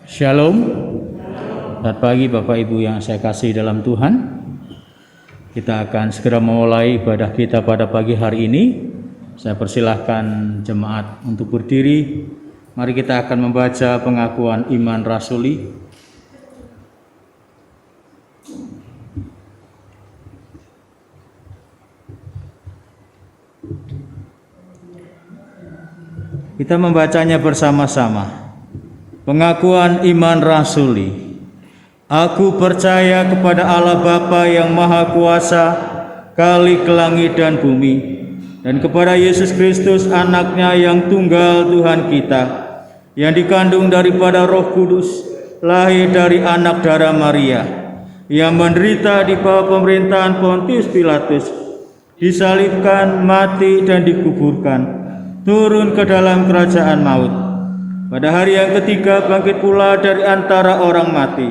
Shalom. Selamat pagi Bapak Ibu yang saya kasih dalam Tuhan. Kita akan segera memulai ibadah kita pada pagi hari ini. Saya persilahkan jemaat untuk berdiri. Mari kita akan membaca pengakuan iman rasuli. Kita membacanya bersama-sama. Pengakuan iman rasuli. Aku percaya kepada Allah Bapa yang Maha Kuasa, Khalik langit dan bumi, dan kepada Yesus Kristus anaknya yang tunggal Tuhan kita, yang dikandung daripada Roh Kudus, lahir dari anak darah Maria, yang menderita di bawah pemerintahan Pontius Pilatus, disalibkan, mati dan dikuburkan, turun ke dalam kerajaan maut. Pada hari yang ketiga bangkit pula dari antara orang mati,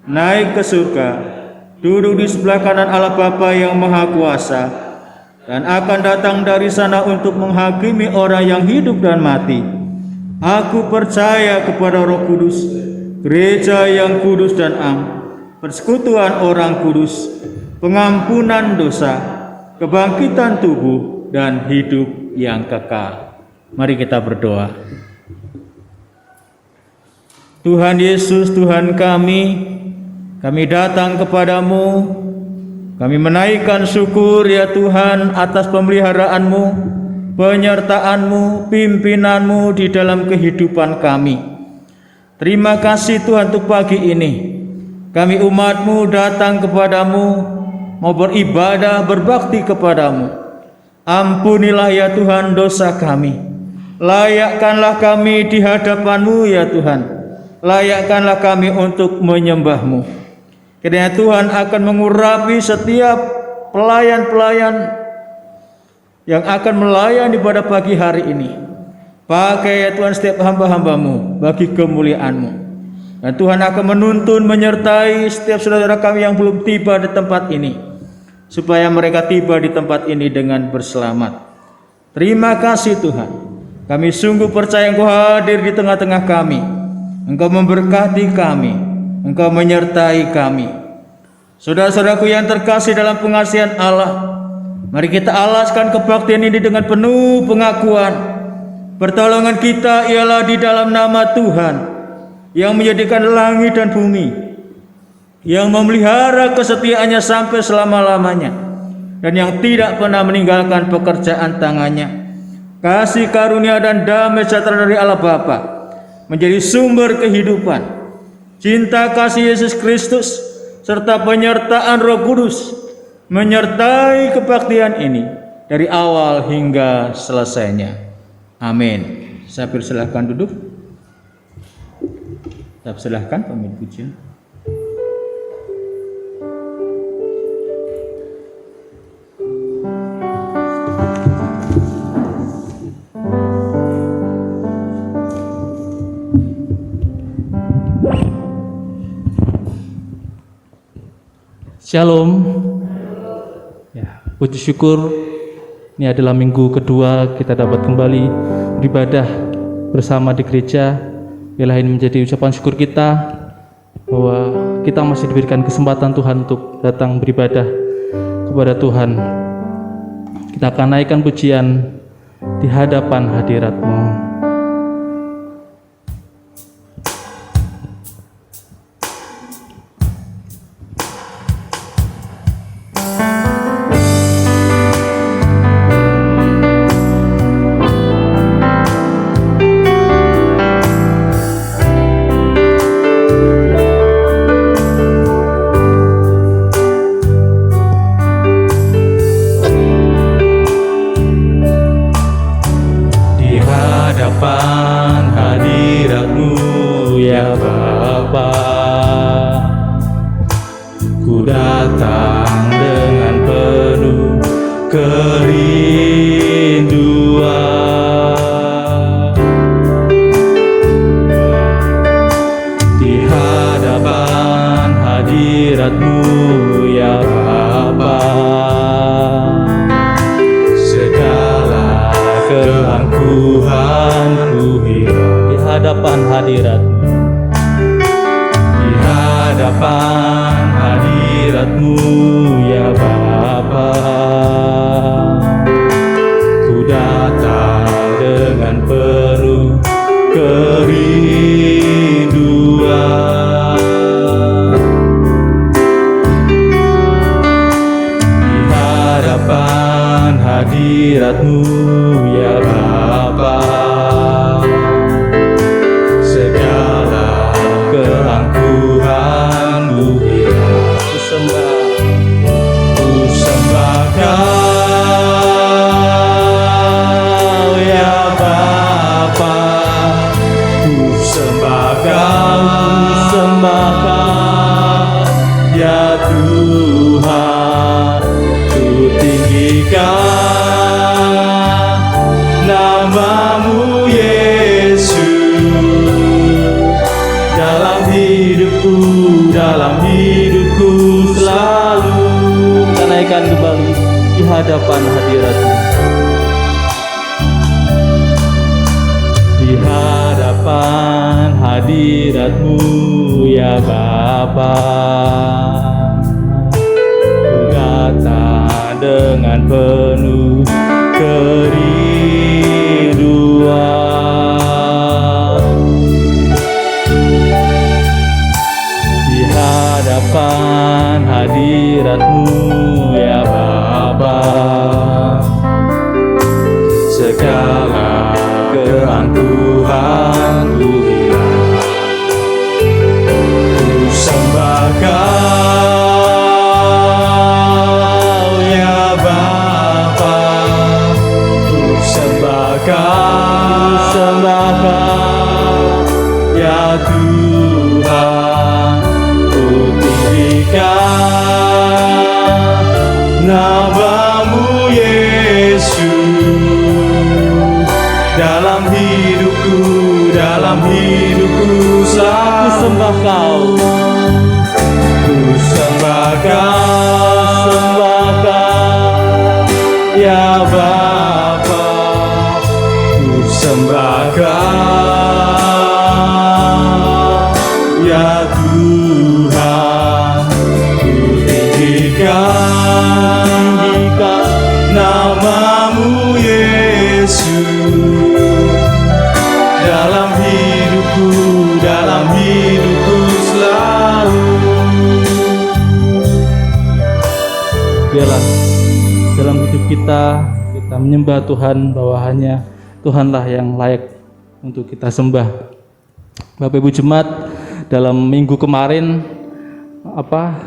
naik ke surga, duduk di sebelah kanan Allah Bapa yang Maha Kuasa, dan akan datang dari sana untuk menghakimi orang yang hidup dan mati. Aku percaya kepada Roh Kudus, gereja yang kudus dan am, persekutuan orang kudus, pengampunan dosa, kebangkitan tubuh, dan hidup yang kekal. Mari kita berdoa. Tuhan Yesus, Tuhan kami datang kepadamu, kami menaikkan syukur ya Tuhan atas pemeliharaanmu, penyertaanmu, pimpinanmu di dalam kehidupan kami. Terima kasih Tuhan untuk pagi ini, kami umatmu datang kepadamu, mau beribadah, berbakti kepadamu. Ampunilah ya Tuhan dosa kami, layakkanlah kami di hadapanmu ya Tuhan. Layakkanlah kami untuk menyembah-Mu. Kiranya Tuhan akan mengurapi setiap pelayan-pelayan yang akan melayani pada pagi hari ini. Pakai ya Tuhan setiap hamba-hamba-Mu bagi kemuliaan-Mu. Dan Tuhan akan menuntun, menyertai setiap saudara kami yang belum tiba di tempat ini, supaya mereka tiba di tempat ini dengan berselamat. Terima kasih Tuhan. Kami sungguh percaya Engkau hadir di tengah-tengah kami. Engkau memberkati kami, Engkau menyertai kami. Saudara-saudaraku yang terkasih dalam pengasihan Allah, mari kita alaskan kebaktian ini dengan penuh pengakuan. Pertolongan kita ialah di dalam nama Tuhan yang menjadikan langit dan bumi, yang memelihara kesetiaannya sampai selama-lamanya, dan yang tidak pernah meninggalkan pekerjaan tangannya. Kasih karunia dan damai sejahtera dari Allah Bapa menjadi sumber kehidupan, cinta kasih Yesus Kristus, serta penyertaan Roh Kudus menyertai kebaktian ini dari awal hingga selesainya. Amin. Saya persilahkan duduk. Saya persilahkan pemimpin pujian. Shalom. Ya, puji syukur ini adalah minggu kedua kita dapat kembali beribadah bersama di gereja. Biarlah ini menjadi ucapan syukur kita bahwa kita masih diberikan kesempatan Tuhan untuk datang beribadah kepada Tuhan. Kita akan naikkan pujian di hadapan hadirat-Mu. hadapan hadirat-Mu. hadirat-Mu ya Bapa. Ku datang dengan penuh kerinduan di hadapan hadirat-Mu ya Bapa. Segala keangkuhanmu hilang, ku sembah Kau ya Bapa. Ku sembah Kau ya Tuhan. Ku tinggikan nama-Mu Yesus dalam hidupku selalu. Kita naikkan kembali di hadapan hadirat-Mu, di hadapan hadirat-Mu ya Bapa. Ku datang dengan penuh kerinduan di hadapan hadirat-Mu ya Bapa. Segala keangkuhanku hilang, ku sembah Kau ya Bapa. Ku sembah Kau ya Tuhan. Ku tinggikan nama-Mu Yesus dalam hidupku selalu. Ku sembah Kau, ku sembah Kau ya Bapa. Ku sembah Kau ya Tuhan. Ku tinggikan nama-Mu Yesus dalam hidupku selalu. Biarlah dalam hidup kita menyembah Tuhan, bahwa hanya Tuhanlah yang layak untuk kita sembah. Bapak Ibu Jemaat, dalam minggu kemarin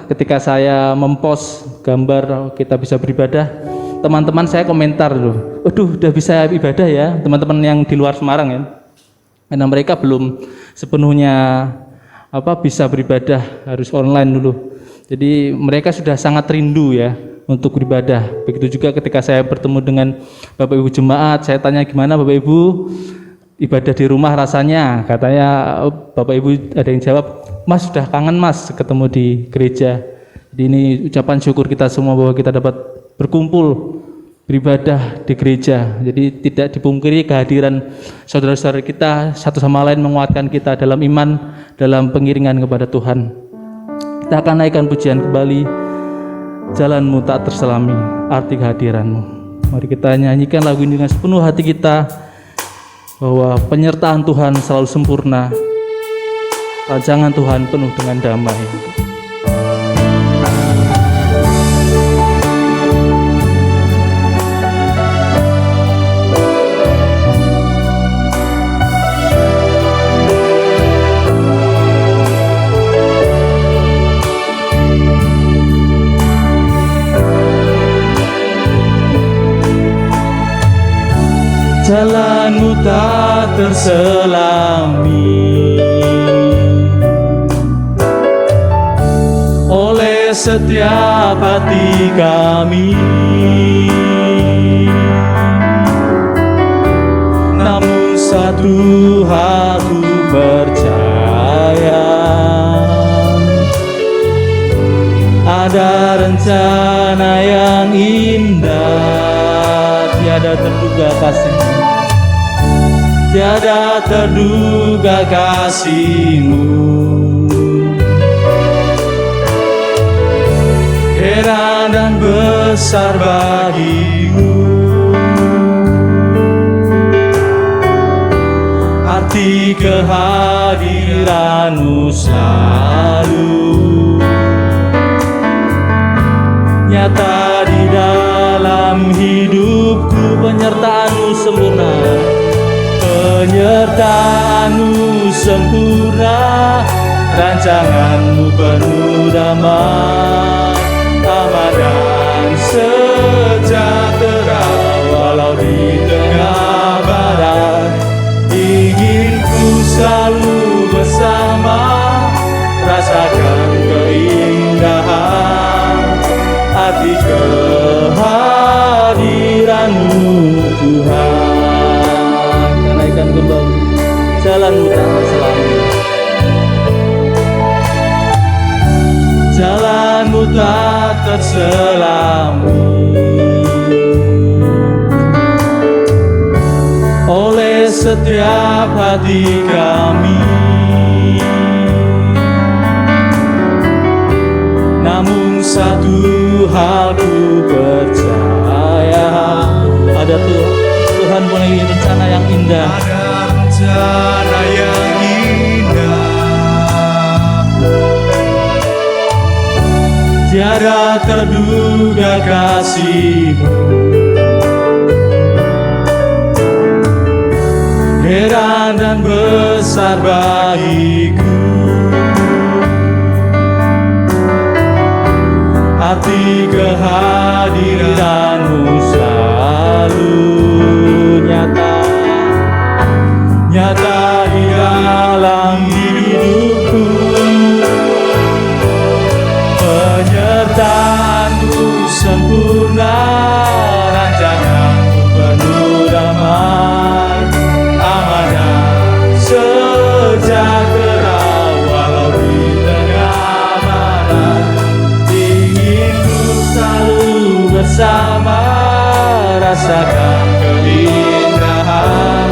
ketika saya mempost gambar kita bisa beribadah, teman-teman saya komentar loh, waduh udah bisa ibadah ya, teman-teman yang di luar Semarang ya, karena mereka belum sepenuhnya bisa beribadah, harus online dulu. Jadi mereka sudah sangat rindu ya untuk beribadah. Begitu juga ketika saya bertemu dengan Bapak Ibu Jemaat, saya tanya gimana Bapak Ibu ibadah di rumah rasanya. Katanya Bapak Ibu ada yang jawab, Mas sudah kangen Mas ketemu di gereja. Jadi ini ucapan syukur kita semua bahwa kita dapat berkumpul beribadah di gereja. Jadi tidak dipungkiri kehadiran saudara-saudara kita satu sama lain menguatkan kita dalam iman, dalam pengiringan kepada Tuhan. Kita akan naikkan pujian kembali, jalanmu tak terselami, arti kehadiranmu. Mari kita nyanyikan lagu ini dengan sepenuh hati kita, bahwa penyertaan Tuhan selalu sempurna, rancangan Tuhan penuh dengan damai. Jalanmu tak terselami oleh setiap hati kami, namun satu aku percaya, ada rencana yang indah, tiada terduga kasih-Mu, tiada terduga kasih-Mu. besar bagimu. Arti kehadiranmu selalu nyata di dalam hidupku. Penyertaanmu sempurna, penyertaanmu sempurna, rancanganmu penuh damai, aman dan sejahtera. Walau di tengah badai, ingin ku selalu bersama, rasakan keindahan arti kehadiranmu Tuhan. Naikkan kembali, jalanmu tak terselami, jalanmu tak terselami. Oleh setiap hati kami, namun satu hal ku percaya, ada Tuhan punya rencana yang indah. Ada rencana yang indah, tiada terduga kasih-Mu, heran dan besar bagiku. Arti kehadiranmu selalu nyata, nyata di dalam hidupku. Penyertaanmu sempurna, rancanganmu penuh damai, aman dan sejahtera. Walau di tengah badai, ingin ku selalu bersama, rasakan keindahan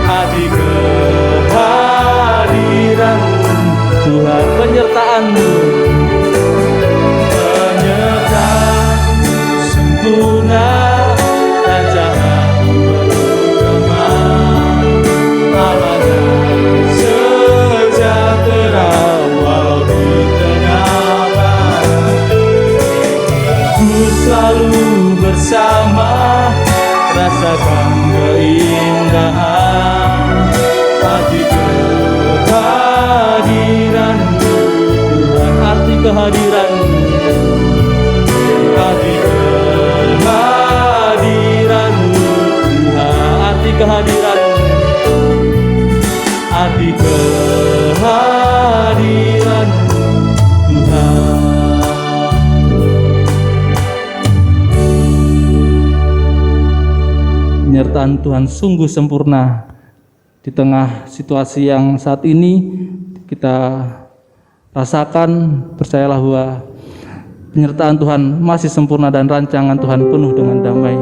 hati kehadiranmu Tuhan. Penyertaanmu, penyertaanmu sempurna, rancanganmu penuh damai, aman dan sejahtera. Walau di tengah badai, ku selalu bersama, rasakan keindahan hati kehadiranmu Tuhan. Arti kehadiranmu, arti kehadiranmu Tuhan. Arti kehadiranmu, arti kehadiranmu Tuhan. Penyertaan Tuhan sungguh sempurna. Di tengah situasi yang saat ini kita rasakan, percayalah bahwa penyertaan Tuhan masih sempurna dan rancangan Tuhan penuh dengan damai.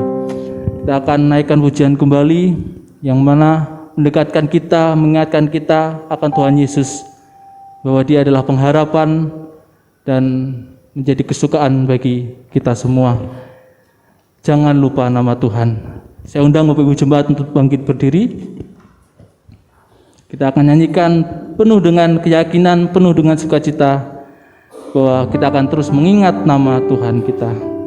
Kita akan naikkan pujian kembali yang mana mendekatkan kita, mengingatkan kita akan Tuhan Yesus, bahwa Dia adalah pengharapan dan menjadi kesukaan bagi kita semua. Jangan lupa nama Tuhan. Saya undang Bapak Ibu Jemaat untuk bangkit berdiri. Kita akan nyanyikan penuh dengan keyakinan, penuh dengan sukacita, bahwa kita akan terus mengingat nama Tuhan kita.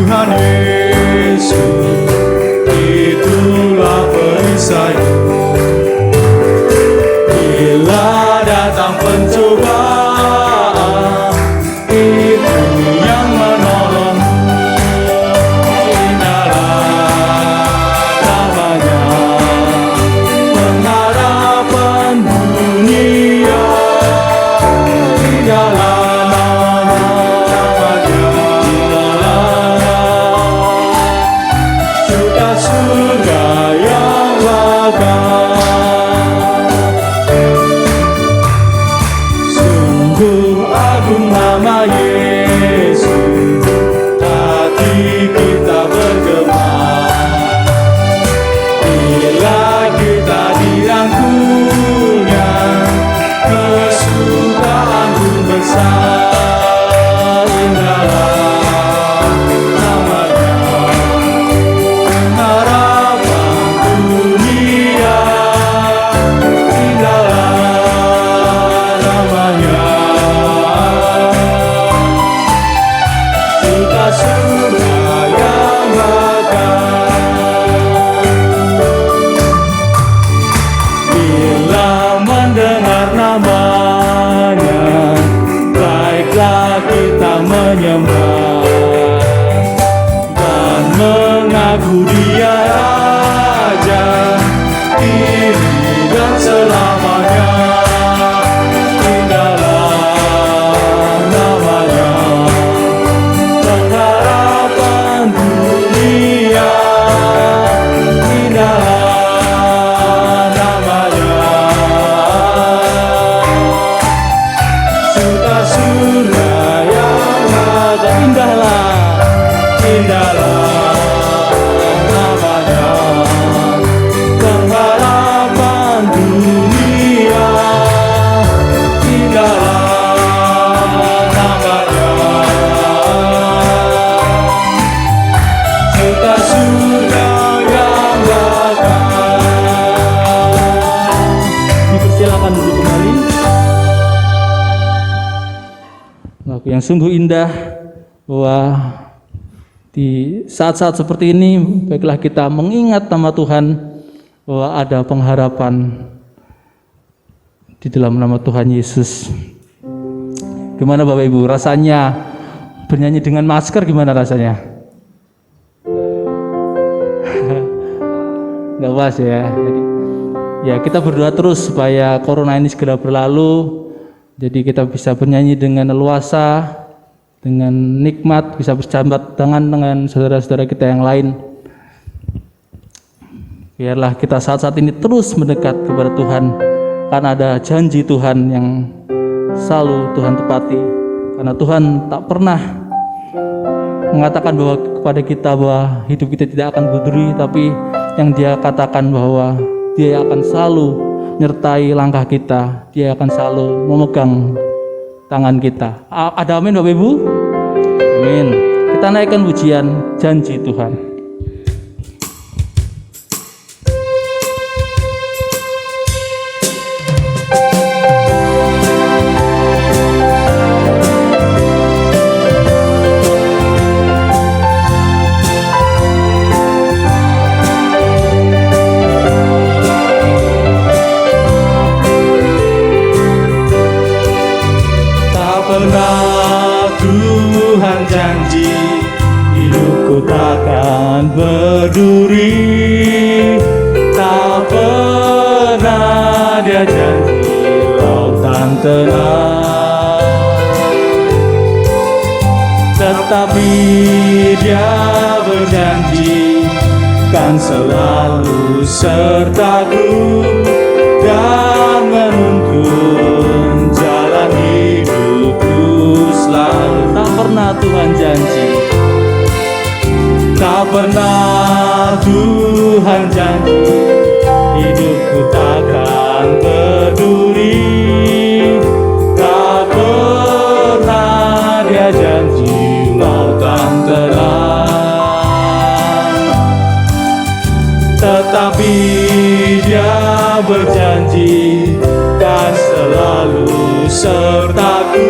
Tuhan Yesus, itulah perisaiku. Bila datang pencobaan, itu yang menolongmu. Indahlah namanya, pengharapan dunia. Indahlah namanya, surga surga yang bakal. Sungguh agung nama Yesus, hati kita bergema bila kita dirangkulnya, kesukaan pun besar. Indahlah namanya, harapan dunia. Indahlah namanya, surga surga yang bakal. Bila mendengar namanya, baiklah kita menyembah dan mengaku Dia Raja, kini dan selamanya. Indahlah namanya, pengharapan dunia. Indahlah namanya, surga surga yang bakal. Indahlah namanya, pengharapan dunia. Indahlah namanya, surga surga yang bakal. Dipersilakan duduk kembali. Lagu yang sungguh indah bahwa di saat-saat seperti ini baiklah kita mengingat nama Tuhan, bahwa ada pengharapan di dalam nama Tuhan Yesus. Gimana Bapak Ibu rasanya bernyanyi dengan masker, gimana rasanya? Nggak pas ya. Jadi, ya kita berdoa terus supaya corona ini segera berlalu. Jadi kita bisa bernyanyi dengan leluasa, dengan nikmat, bisa berjabat tangan dengan saudara-saudara kita yang lain. Biarlah kita saat-saat ini terus mendekat kepada Tuhan, karena ada janji Tuhan yang selalu Tuhan tepati. Karena Tuhan tak pernah mengatakan bahwa kepada kita bahwa hidup kita tidak akan berduri, tapi yang Dia katakan bahwa Dia akan selalu menyertai langkah kita, Dia akan selalu memegang tangan kita. Ada amin Bapak Ibu? Amin. Kita naikkan pujian janji Tuhan. Pernah Tuhan janji hidupku takkan berduri, tak pernah Dia janji lautan tenang, tetapi Dia berjanji kan selalu sertaku dan menuntun jalan hidupku selalu. Tak pernah Tuhan janji, tak pernah Tuhan janji hidupku takkan berduri, tak pernah Dia janji lautan tenang, tetapi Dia berjanji dan selalu sertaku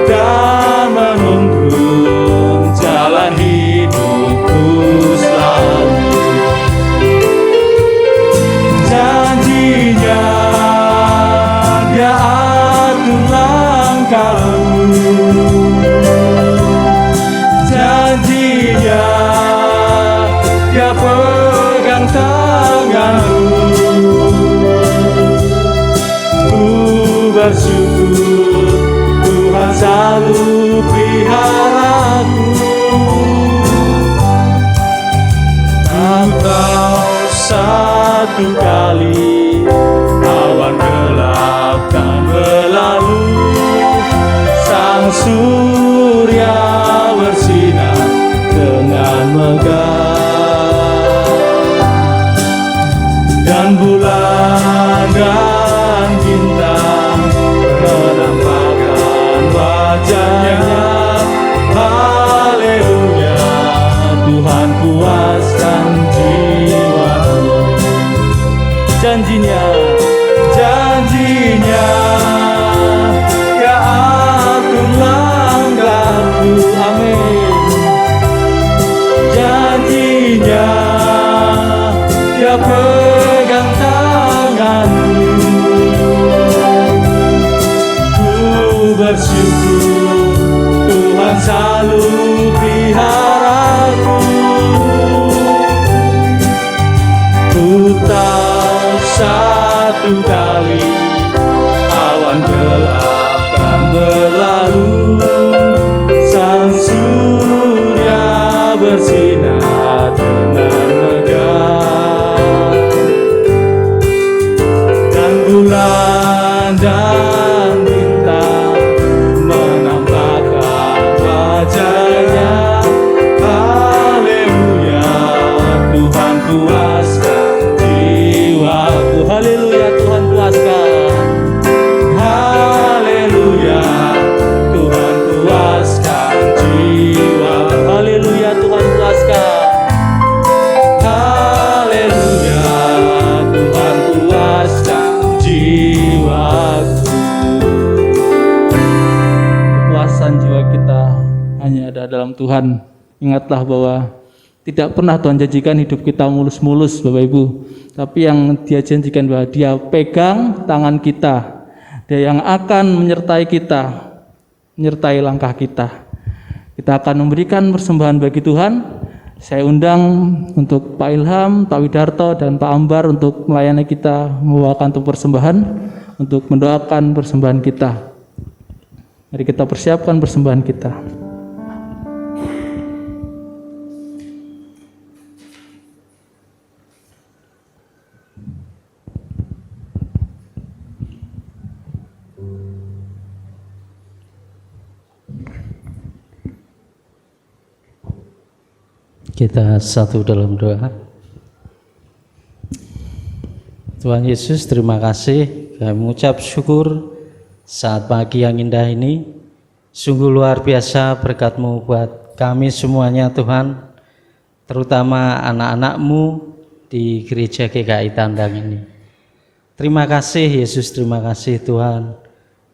dan menuntun jalan hidup satu kali awan gelap kan berlalu, sang surya bersinar dengan megah, dan bulan dan bintang menampakkan wajahnya. Haleluya, Tuhan puaskan jiwaku. Janjinya ya atur langkahku. Amin. Janjinya ya pegang tanganku. Ku bersyukur Tuhan selalu peliharaku. Ku tahu satu kali awan gelap kan berlalu, sang surya bersinar dengan megah, dan bulan dan bintang menampakkan wajahnya. Haleluya, Tuhan puaskan jiwaku. Haleluya, Tuhan puaskan. Haleluya, Tuhan puaskan jiwa. Haleluya, Tuhan puaskan. Haleluya, Tuhan puaskan jiwaku. Kepuasan jiwa kita hanya ada dalam Tuhan. Ingatlah bahwa tidak pernah Tuhan janjikan hidup kita mulus-mulus, Bapak Ibu. Tapi yang Dia janjikan bahwa Dia pegang tangan kita, Dia yang akan menyertai kita, menyertai langkah kita. Kita akan memberikan persembahan bagi Tuhan. Saya undang untuk Pak Ilham, Pak Widarto, dan Pak Ambar untuk melayani kita, membawakan persembahan untuk mendoakan persembahan kita. Mari kita persiapkan persembahan kita. Kita satu dalam doa. Tuhan Yesus, terima kasih. Kami mengucap syukur saat pagi yang indah ini. Sungguh luar biasa berkat-Mu buat kami semuanya Tuhan, terutama anak-anak-Mu di gereja GKI Tandang ini. Terima kasih Yesus, terima kasih Tuhan.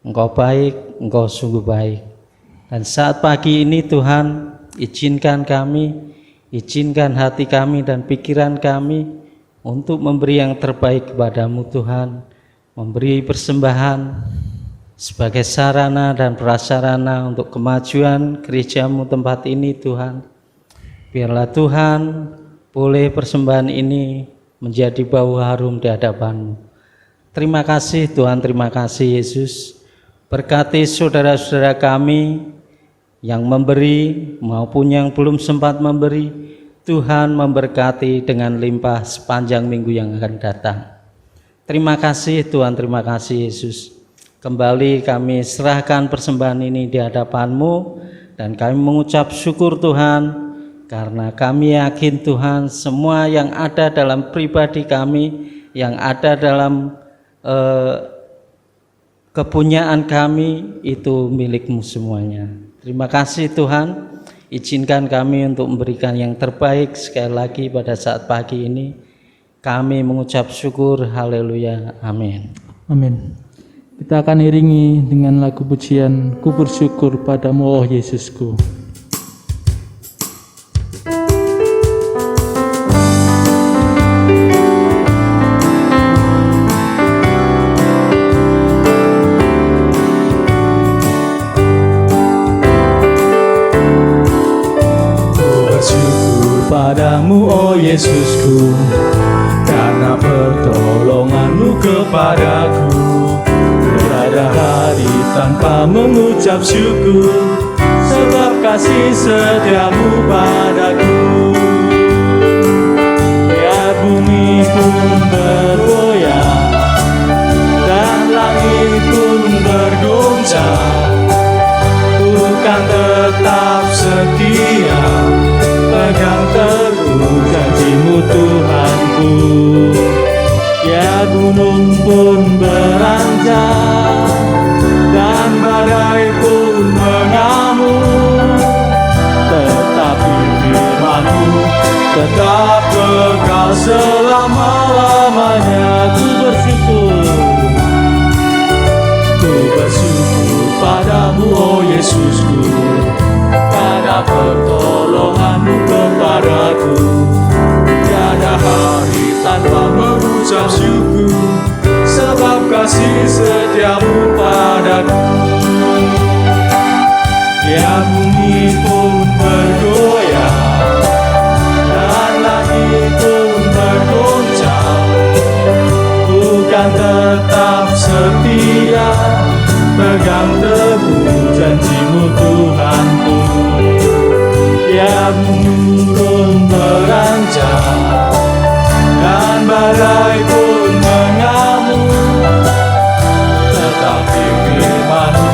Engkau baik, Engkau sungguh baik. Dan saat pagi ini Tuhan, izinkan hati kami dan pikiran kami untuk memberi yang terbaik kepadamu Tuhan, memberi persembahan sebagai sarana dan prasarana untuk kemajuan gerejamu tempat ini Tuhan. Biarlah Tuhan boleh persembahan ini menjadi bau harum di hadapan-Mu. Terima kasih Tuhan, terima kasih Yesus. Berkati saudara-saudara kami yang memberi maupun yang belum sempat memberi, Tuhan memberkati dengan limpah sepanjang minggu yang akan datang. Terima kasih Tuhan, terima kasih Yesus. Kembali kami serahkan persembahan ini di hadapan-Mu, dan kami mengucap syukur Tuhan, karena kami yakin Tuhan semua yang ada dalam pribadi kami, yang ada dalam kepunyaan kami itu milik-Mu semuanya. Terima kasih Tuhan, izinkan kami untuk memberikan yang terbaik sekali lagi pada saat pagi ini. Kami mengucap syukur, haleluya, amin. Amin. Kita akan iringi dengan lagu pujian, Ku bersyukur padamu oh Yesusku. Padamu oh Yesusku, karena pertolongan-Mu kepadaku. Berada hari tanpa mengucap syukur, sebab kasih setia-Mu padaku. Biar bumi pun gunung pun beranjak dan badai pun mengamuk, tetapi firman-Mu tetap kekal selama-lamanya. Ku bersyukur padamu, oh Yesusku, pada pertolongan-Mu kepadaku. Tiada hari tanpa mengucap syukur, sebab kasih setia-Mu padaku. Ya bumi pun bergoyang dan langit pun bergoncang, bukan tetap setia, pegang teguh janji-Mu Tuhanku. Ya burung beranjak dan badai pun mengamuk, tetapi firman-Mu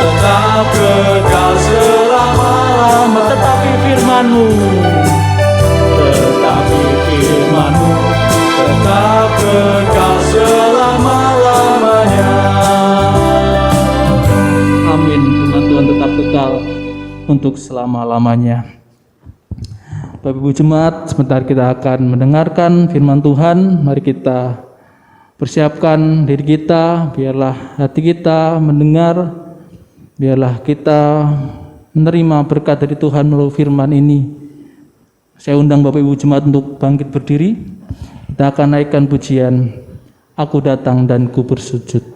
tetap kekal selama-lama. Tetapi firman-Mu tetap kekal selama-lamanya. Amin. Firman Tuhan tetap kekal untuk selama-lamanya. Bapak Ibu Jemaat, sebentar kita akan mendengarkan firman Tuhan. Mari kita persiapkan diri kita, biarlah hati kita mendengar, biarlah kita menerima berkat dari Tuhan melalui firman ini. Saya undang Bapak Ibu Jemaat untuk bangkit berdiri. Kita akan naikkan pujian Aku Datang dan Ku Bersujud.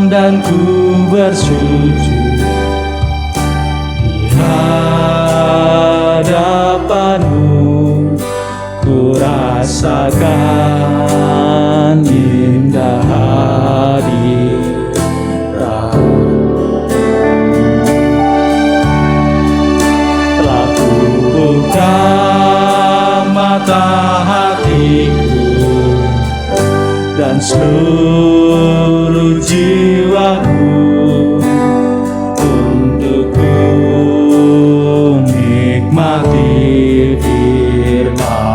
Dan ku bersujud di hadapan-Mu, ku rasakan indah hadirat-Mu. Telah ku buka mata hatiku dan seluruh jiwaku untuk ku nikmati firman-Mu.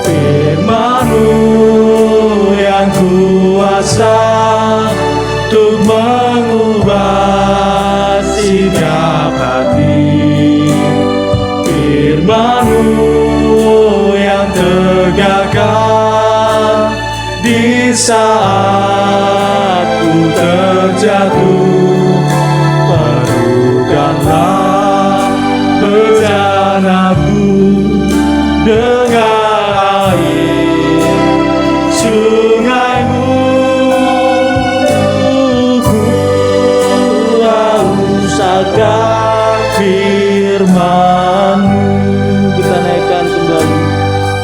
Firman-Mu yang kuasa untuk mengubah setiap hati. Firman-Mu yang tegakkan di saat ku terjatuh. Padukanlah bejanaku dengan air sungai-Mu. Ku haus akan firman-Mu. Kita naikkan kembali.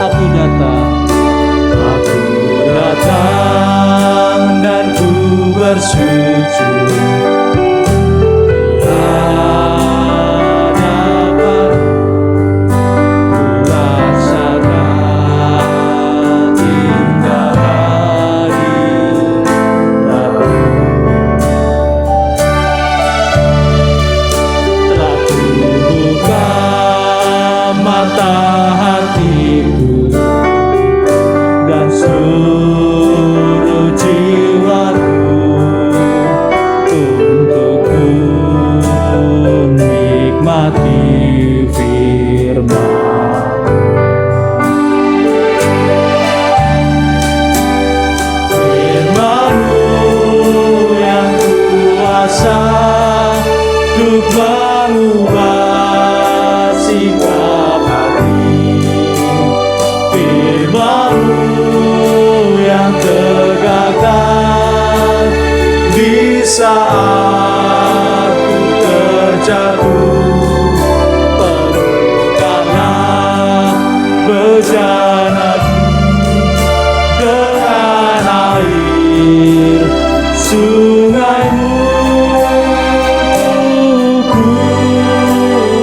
Aku datang dan ku bersujud di hadapan-Mu, ku rasakan indah hadirat-Mu. Telah ku buka mata hatiku dan seluruh jiwaku untuk ku nikmati firman. Firman-Mu yang kuasa untuk mengubah sikap hati. Firman-Mu yang tegakkan saat ku terjatuh, pelukkanlah bejanaku dengan air sungaimu. Ku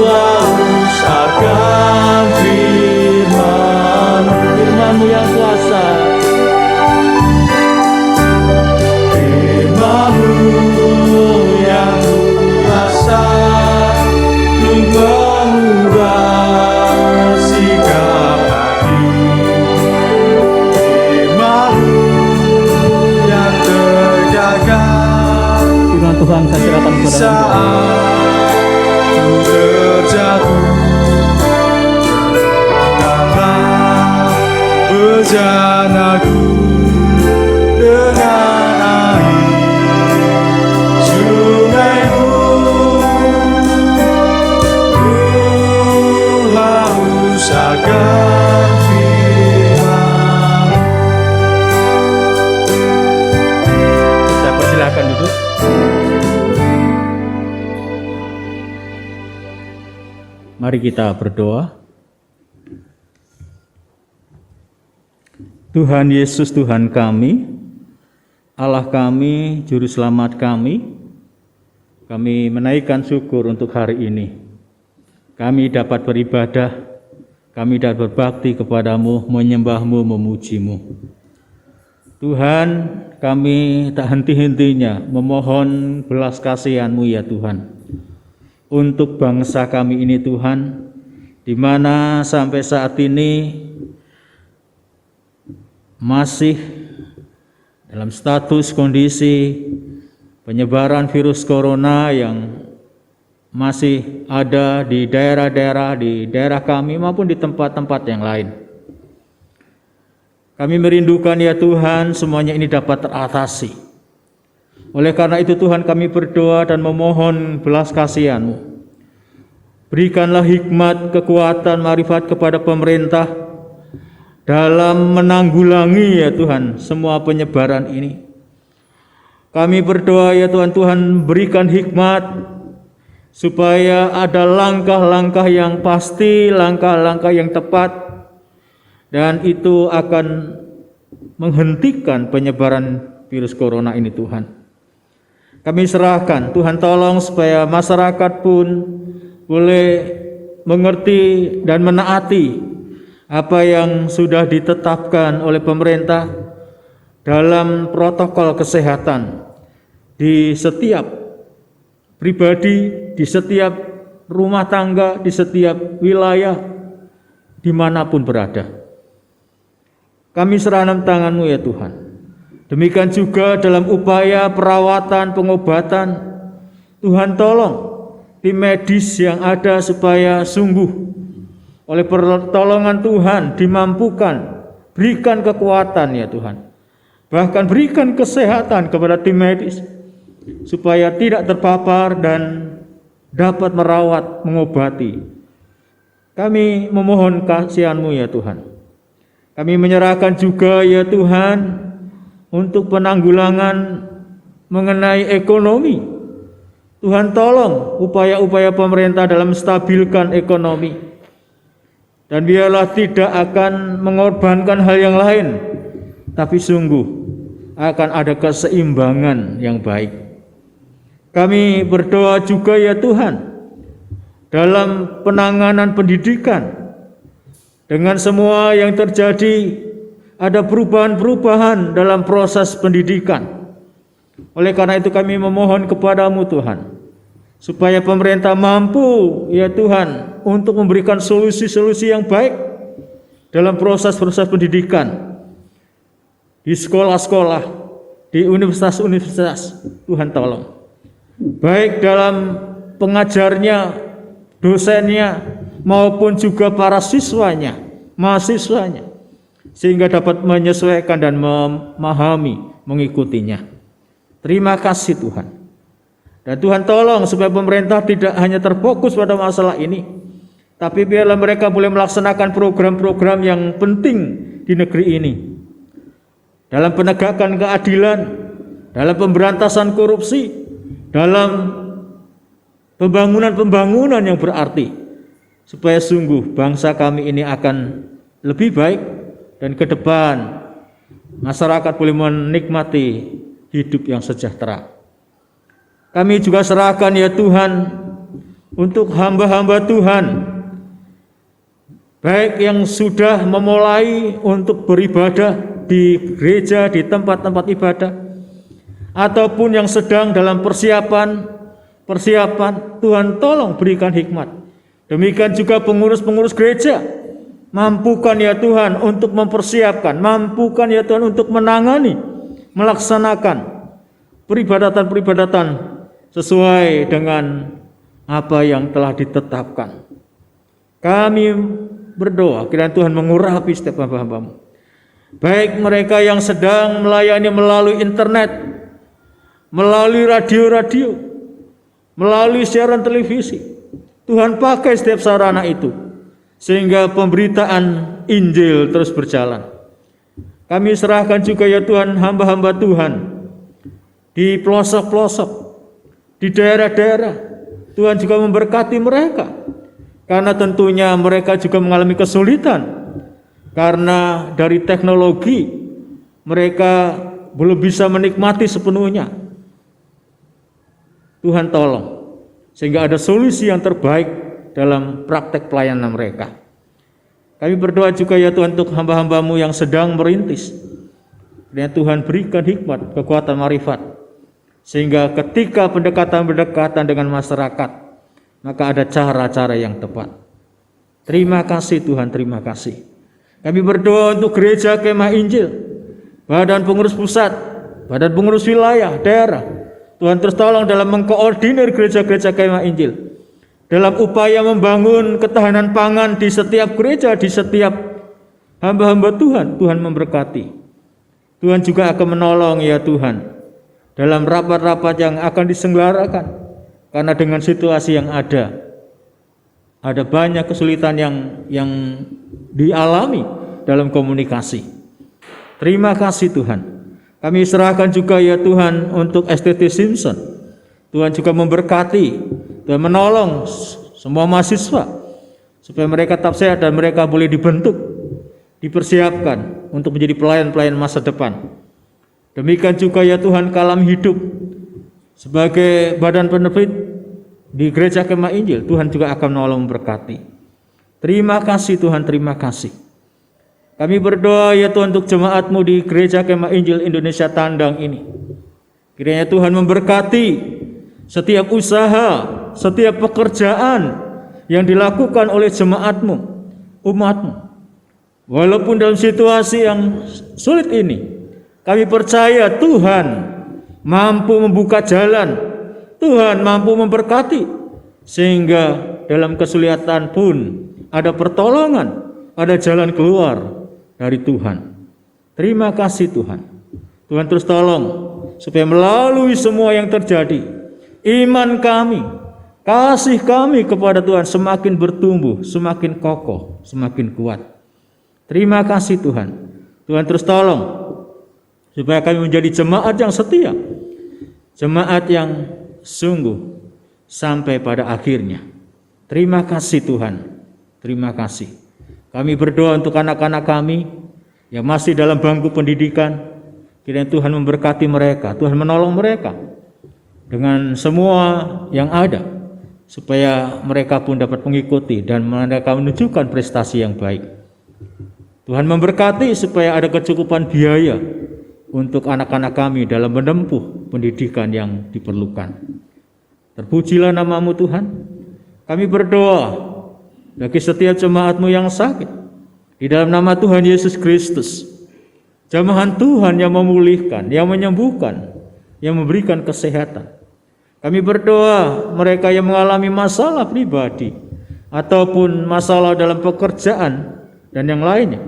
haus akan firman-Mu yang kuasa, yang kuasa untuk mengubah sikap hati. Firman-Mu yang terjaga, Firman Tuhan saya serahkan kepada saat ku terjatuh, terangkanlah bejanaku dengan air sungaimu. Ku haus akan firman. Saya persilahkan duduk. Mari kita berdoa. Tuhan Yesus, Tuhan kami, Allah kami, Juru Selamat kami menaikkan syukur untuk hari ini. Kami dapat beribadah, kami dapat berbakti kepadamu, menyembahmu, memujimu. Tuhan, kami tak henti-hentinya memohon belas kasihan-Mu ya Tuhan, untuk bangsa kami ini Tuhan, di mana sampai saat ini masih dalam status kondisi penyebaran virus corona yang masih ada di daerah kami maupun di tempat-tempat yang lain. Kami merindukan ya Tuhan semuanya ini dapat teratasi. Oleh karena itu Tuhan kami berdoa dan memohon belas kasihan-Mu. Berikanlah hikmat, kekuatan, marifat kepada pemerintah dalam menanggulangi ya Tuhan semua penyebaran ini. Kami berdoa ya Tuhan, Tuhan berikan hikmat supaya ada langkah-langkah yang pasti, langkah-langkah yang tepat, dan itu akan menghentikan penyebaran virus corona ini Tuhan. Kami serahkan, Tuhan tolong supaya masyarakat pun boleh mengerti dan menaati apa yang sudah ditetapkan oleh pemerintah dalam protokol kesehatan di setiap pribadi, di setiap rumah tangga, di setiap wilayah, dimanapun berada. Kami serahkan tangan-Mu ya Tuhan. Demikian juga dalam upaya perawatan, pengobatan, Tuhan tolong tim medis yang ada supaya sungguh oleh pertolongan Tuhan dimampukan, berikan kekuatan ya Tuhan. Bahkan berikan kesehatan kepada tim medis supaya tidak terpapar dan dapat merawat, mengobati. Kami memohon kasihan-Mu ya Tuhan. Kami menyerahkan juga ya Tuhan untuk penanggulangan mengenai ekonomi. Tuhan tolong upaya-upaya pemerintah dalam menstabilkan ekonomi. Dan biarlah tidak akan mengorbankan hal yang lain, tapi sungguh akan ada keseimbangan yang baik. Kami berdoa juga ya Tuhan, dalam penanganan pendidikan, dengan semua yang terjadi, ada perubahan-perubahan dalam proses pendidikan. Oleh karena itu kami memohon kepadamu Tuhan, supaya pemerintah mampu ya Tuhan untuk memberikan solusi-solusi yang baik dalam proses-proses pendidikan di sekolah-sekolah, di universitas-universitas. Tuhan tolong, baik dalam pengajarnya, dosennya, maupun juga para siswanya, mahasiswanya, sehingga dapat menyesuaikan dan memahami, mengikutinya. Terima kasih Tuhan. Dan Tuhan tolong supaya pemerintah tidak hanya terfokus pada masalah ini, tapi biarlah mereka boleh melaksanakan program-program yang penting di negeri ini. Dalam penegakan keadilan, dalam pemberantasan korupsi, dalam pembangunan yang berarti, supaya sungguh bangsa kami ini akan lebih baik dan ke depan masyarakat boleh menikmati hidup yang sejahtera. Kami juga serahkan ya Tuhan untuk hamba-hamba Tuhan, baik yang sudah memulai untuk beribadah di gereja, di tempat-tempat ibadah, ataupun yang sedang dalam persiapan, Tuhan tolong berikan hikmat. Demikian juga pengurus-pengurus gereja, mampukan ya Tuhan untuk mempersiapkan, mampukan ya Tuhan untuk menangani, melaksanakan peribadatan-peribadatan sesuai dengan apa yang telah ditetapkan. Kami berdoa kiranya Tuhan mengurapi setiap hamba-hamba-Mu, baik mereka yang sedang melayani melalui internet, melalui radio-radio, melalui siaran televisi. Tuhan pakai setiap sarana itu sehingga pemberitaan Injil terus berjalan. Kami serahkan juga ya Tuhan hamba-hamba Tuhan di pelosok-pelosok, di daerah-daerah. Tuhan juga memberkati mereka, karena tentunya mereka juga mengalami kesulitan karena dari teknologi mereka belum bisa menikmati sepenuhnya. Tuhan tolong sehingga ada solusi yang terbaik dalam praktek pelayanan mereka. Kami berdoa juga ya Tuhan untuk hamba-hamba-Mu yang sedang merintis. Kiranya Tuhan berikan hikmat, kekuatan, marifat, sehingga ketika pendekatan-pendekatan dengan masyarakat, maka ada cara-cara yang tepat. Terima kasih Tuhan, terima kasih. Kami berdoa untuk gereja Kemah Injil, badan pengurus pusat, badan pengurus wilayah, daerah. Tuhan terus tolong dalam mengkoordinir gereja-gereja Kemah Injil, dalam upaya membangun ketahanan pangan di setiap gereja, di setiap hamba-hamba Tuhan. Tuhan memberkati. Tuhan juga akan menolong ya Tuhan dalam rapat-rapat yang akan diselenggarakan, karena dengan situasi yang ada banyak kesulitan yang dialami dalam komunikasi. Terima kasih Tuhan. Kami serahkan juga ya Tuhan untuk STT Simpson. Tuhan juga memberkati, Tuhan menolong semua mahasiswa supaya mereka tetap sehat dan mereka boleh dibentuk, dipersiapkan untuk menjadi pelayan-pelayan masa depan. Demikian juga ya Tuhan Kalam Hidup sebagai badan penerbit di Gereja Kemah Injil, Tuhan juga akan menolong memberkati. Terima kasih Tuhan, terima kasih. Kami berdoa ya Tuhan untuk jemaat-Mu di Gereja Kemah Injil Indonesia Tandang ini. Kiranya Tuhan memberkati setiap usaha, setiap pekerjaan yang dilakukan oleh jemaat-Mu, umat-Mu. Walaupun dalam situasi yang sulit ini, kami percaya Tuhan mampu membuka jalan, Tuhan mampu memberkati, sehingga dalam kesulitan pun ada pertolongan, ada jalan keluar dari Tuhan. Terima kasih Tuhan. Tuhan terus tolong supaya melalui semua yang terjadi, iman kami, kasih kami kepada Tuhan semakin bertumbuh, semakin kokoh, semakin kuat. Terima kasih Tuhan. Tuhan terus tolong supaya kami menjadi jemaat yang setia, jemaat yang sungguh sampai pada akhirnya. Terima kasih Tuhan. Terima kasih. Kami berdoa untuk anak-anak kami yang masih dalam bangku pendidikan. Kiranya Tuhan memberkati mereka, Tuhan menolong mereka dengan semua yang ada, supaya mereka pun dapat mengikuti dan mereka menunjukkan prestasi yang baik. Tuhan memberkati supaya ada kecukupan biaya untuk anak-anak kami dalam menempuh pendidikan yang diperlukan. Terpujilah nama-Mu Tuhan. Kami berdoa bagi setiap jemaat-Mu yang sakit, di dalam nama Tuhan Yesus Kristus, jamahan Tuhan yang memulihkan, yang menyembuhkan, yang memberikan kesehatan. Kami berdoa mereka yang mengalami masalah pribadi ataupun masalah dalam pekerjaan dan yang lainnya,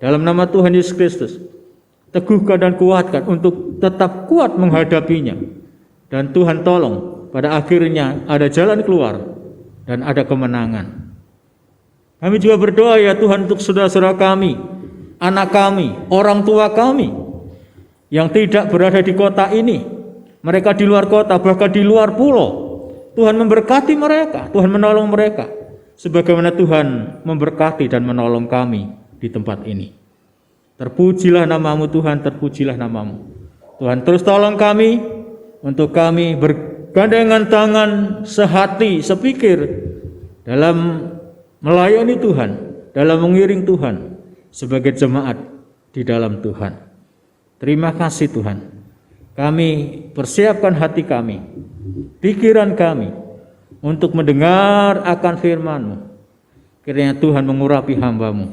dalam nama Tuhan Yesus Kristus, teguhkan dan kuatkan untuk tetap kuat menghadapinya. Dan Tuhan tolong pada akhirnya ada jalan keluar dan ada kemenangan. Kami juga berdoa ya Tuhan untuk saudara-saudara kami, anak kami, orang tua kami yang tidak berada di kota ini, mereka di luar kota, bahkan di luar pulau. Tuhan memberkati mereka, Tuhan menolong mereka, sebagaimana Tuhan memberkati dan menolong kami di tempat ini. Terpujilah namamu Tuhan, terpujilah namamu. Tuhan terus tolong kami, untuk kami bergandengan tangan, sehati, sepikir dalam melayani Tuhan, dalam mengiring Tuhan sebagai jemaat di dalam Tuhan. Terima kasih Tuhan. Kami persiapkan hati kami, pikiran kami untuk mendengar akan firman-Mu. Kiranya Tuhan mengurapi hamba-Mu,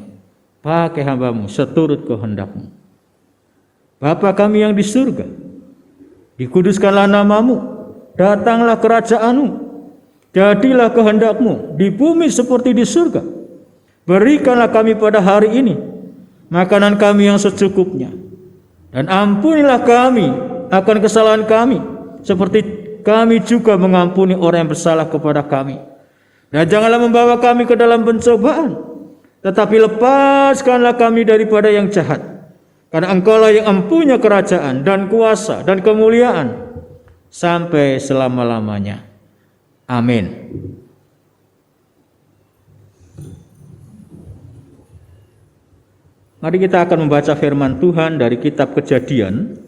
pakai hamba-Mu seturut kehendak-Mu. Bapa kami yang di surga, dikuduskanlah namamu, datanglah kerajaan-Mu, jadilah kehendak-Mu di bumi seperti di surga. Berikanlah kami pada hari ini makanan kami yang secukupnya, dan ampunilah kami akan kesalahan kami, seperti kami juga mengampuni orang yang bersalah kepada kami. Dan janganlah membawa kami ke dalam pencobaan, tetapi lepaskanlah kami daripada yang jahat. Karena Engkaulah yang empunya kerajaan dan kuasa dan kemuliaan sampai selama-lamanya. Amin. Mari kita akan membaca firman Tuhan dari kitab Kejadian.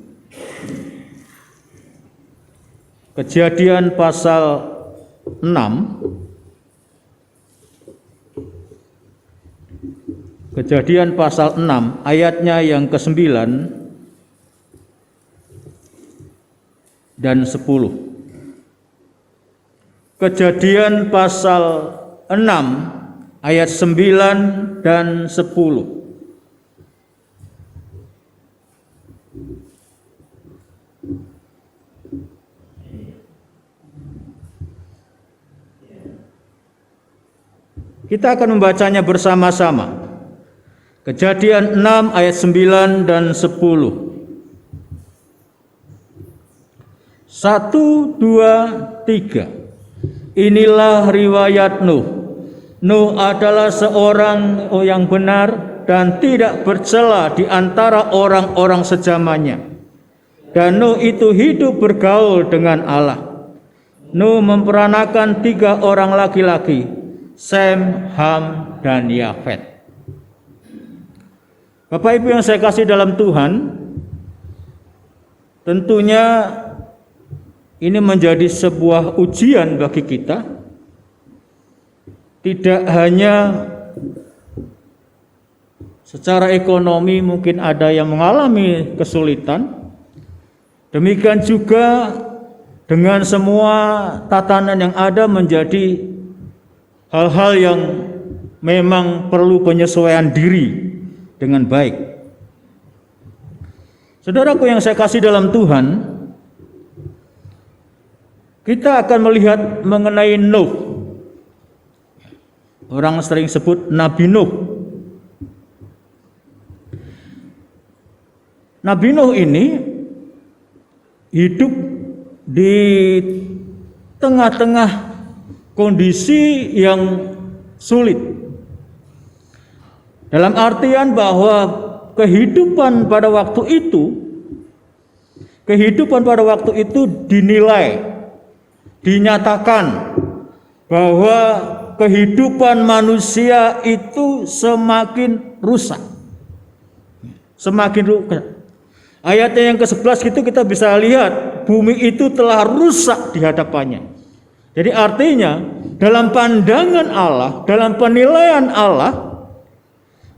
Kejadian pasal 6. Kejadian pasal 6 ayatnya yang ke-9 dan 10. Kejadian pasal 6 ayat 9 dan 10. Kita akan membacanya bersama-sama. Kejadian 6 ayat 9 dan 10. 1, 2, 3. Inilah riwayat Nuh. Nuh adalah seorang yang benar dan tidak bercela di antara orang-orang sezamannya. Dan Nuh itu hidup bergaul dengan Allah. Nuh memperanakan 3 orang laki-laki, Sem, Ham, dan Yafet. Bapak Ibu yang saya kasih dalam Tuhan, tentunya ini menjadi sebuah ujian bagi kita. Tidak hanya secara ekonomi mungkin ada yang mengalami kesulitan, demikian juga dengan semua tatanan yang ada menjadi hal-hal yang memang perlu penyesuaian diri dengan baik. Saudaraku yang saya kasih dalam Tuhan, kita akan melihat mengenai Nuh. Orang sering sebut Nabi Nuh. Nabi Nuh ini hidup di tengah-tengah kondisi yang sulit. Dalam artian bahwa kehidupan pada waktu itu dinilai, dinyatakan bahwa kehidupan manusia itu semakin rusak. Ayatnya yang ke-11 itu kita bisa lihat bumi itu telah rusak di hadapannya. Jadi artinya dalam pandangan Allah, dalam penilaian Allah,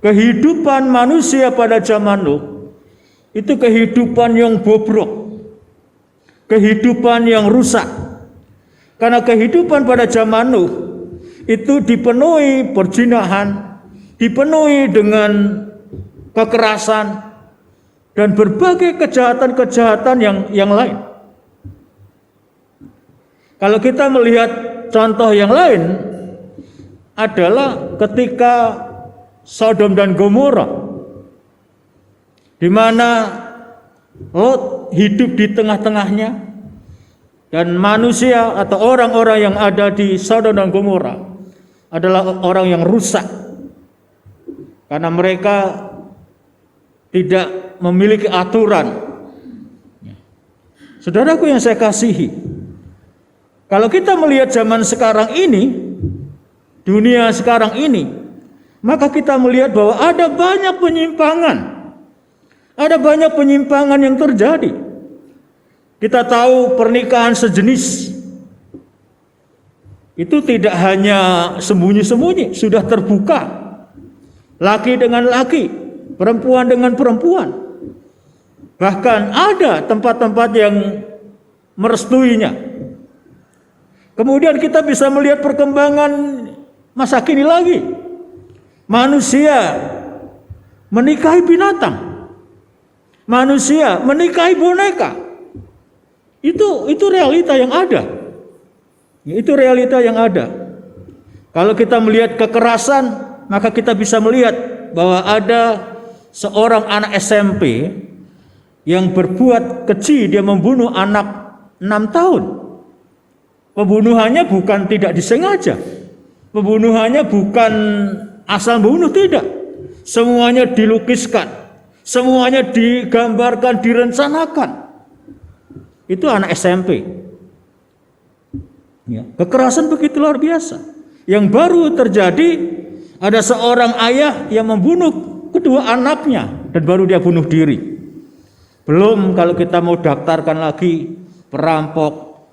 kehidupan manusia pada zaman Nuh itu kehidupan yang bobrok, kehidupan yang rusak. Karena kehidupan pada zaman Nuh itu dipenuhi perzinahan, dipenuhi dengan kekerasan dan berbagai kejahatan-kejahatan yang lain. Kalau kita melihat contoh yang lain adalah ketika Sodom dan Gomora, di mana Lot hidup di tengah-tengahnya, dan manusia atau orang-orang yang ada di Sodom dan Gomora adalah orang yang rusak karena mereka tidak memiliki aturan. Saudaraku yang saya kasihi, kalau kita melihat zaman sekarang ini, dunia sekarang ini, maka kita melihat bahwa ada banyak penyimpangan. Ada banyak penyimpangan yang terjadi. Kita tahu pernikahan sejenis itu tidak hanya sembunyi-sembunyi, sudah terbuka. Laki dengan laki, perempuan dengan perempuan. Bahkan ada tempat-tempat yang merestuinya. Kemudian kita bisa melihat perkembangan masa kini lagi. Manusia menikahi binatang. Manusia menikahi boneka. Itu realita yang ada. Itu realita yang ada. Kalau kita melihat kekerasan, maka kita bisa melihat bahwa ada seorang anak SMP yang berbuat keji, dia membunuh anak 6 tahun. Pembunuhannya bukan tidak disengaja. Pembunuhannya bukan asal bunuh, tidak. Semuanya dilukiskan. Semuanya digambarkan, direncanakan. Itu anak SMP. Ya, kekerasan begitu luar biasa. Yang baru terjadi, ada seorang ayah yang membunuh kedua anaknya dan baru dia bunuh diri. Belum kalau kita mau daftarkan lagi perampok,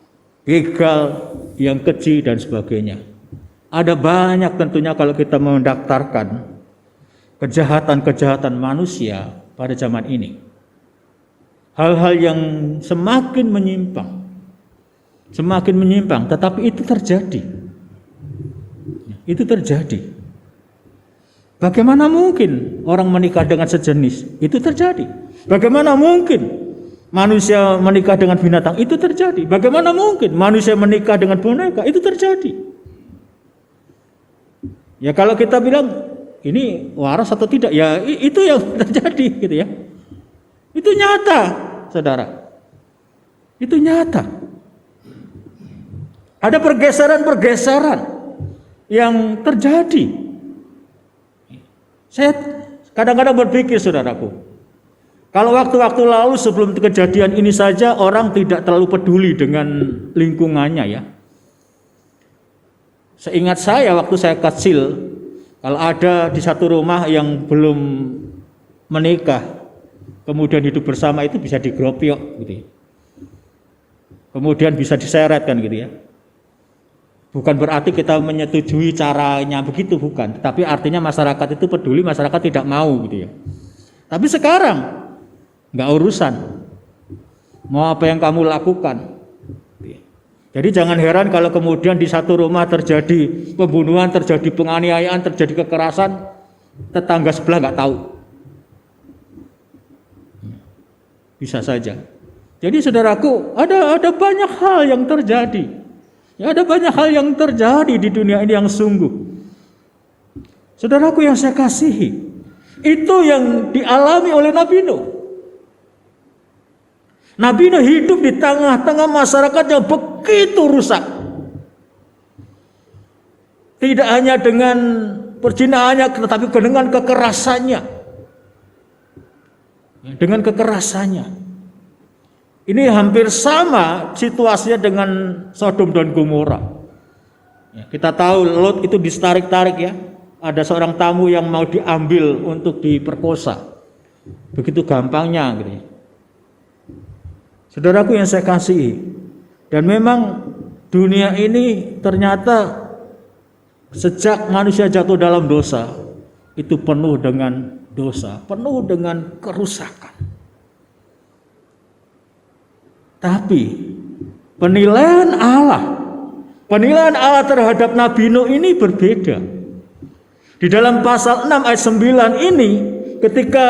begal, yang keji dan sebagainya. Ada banyak tentunya kalau kita mendaftarkan kejahatan-kejahatan manusia pada zaman ini. Hal-hal yang semakin menyimpang, tetapi itu terjadi. Itu terjadi. Bagaimana mungkin orang menikah dengan sejenis? Itu terjadi. Bagaimana mungkin manusia menikah dengan binatang? Itu terjadi. Bagaimana mungkin manusia menikah dengan boneka? Itu terjadi. Ya kalau kita bilang ini waras atau tidak, ya itu yang terjadi gitu ya. Itu nyata, saudara. Itu nyata. Ada pergeseran-pergeseran yang terjadi. Saya kadang-kadang berpikir, saudaraku, kalau waktu-waktu lalu sebelum kejadian ini saja orang tidak terlalu peduli dengan lingkungannya ya. Seingat saya waktu saya kecil, kalau ada di satu rumah yang belum menikah, kemudian hidup bersama, itu bisa digropiok gitu ya. Kemudian bisa diseret kan gitu ya. Bukan berarti kita menyetujui caranya begitu, bukan. Tapi artinya masyarakat itu peduli, masyarakat tidak mau gitu ya. Tapi sekarang nggak urusan. Mau apa yang kamu lakukan. Jadi jangan heran kalau kemudian di satu rumah terjadi pembunuhan, terjadi penganiayaan, terjadi kekerasan, tetangga sebelah nggak tahu. Bisa saja. Jadi saudaraku, ada banyak hal yang terjadi. Ya, ada banyak hal yang terjadi di dunia ini yang sungguh. Saudaraku yang saya kasihi, itu yang dialami oleh Nabi Nuh. Nabi Nuh hidup di tengah-tengah masyarakat yang begitu rusak. Tidak hanya dengan perzinahannya, tetapi dengan kekerasannya. Dengan kekerasannya. Ini hampir sama situasinya dengan Sodom dan Gomora. Ya, kita tahu Lot itu ditarik-tarik ya. Ada seorang tamu yang mau diambil untuk diperkosa. Begitu gampangnya gitu ya. Saudaraku yang saya kasihi, dan memang dunia ini ternyata sejak manusia jatuh dalam dosa, itu penuh dengan dosa, penuh dengan kerusakan. Tapi penilaian Allah terhadap Nabi Nuh ini berbeda. Di dalam pasal 6 ayat 9 ini, ketika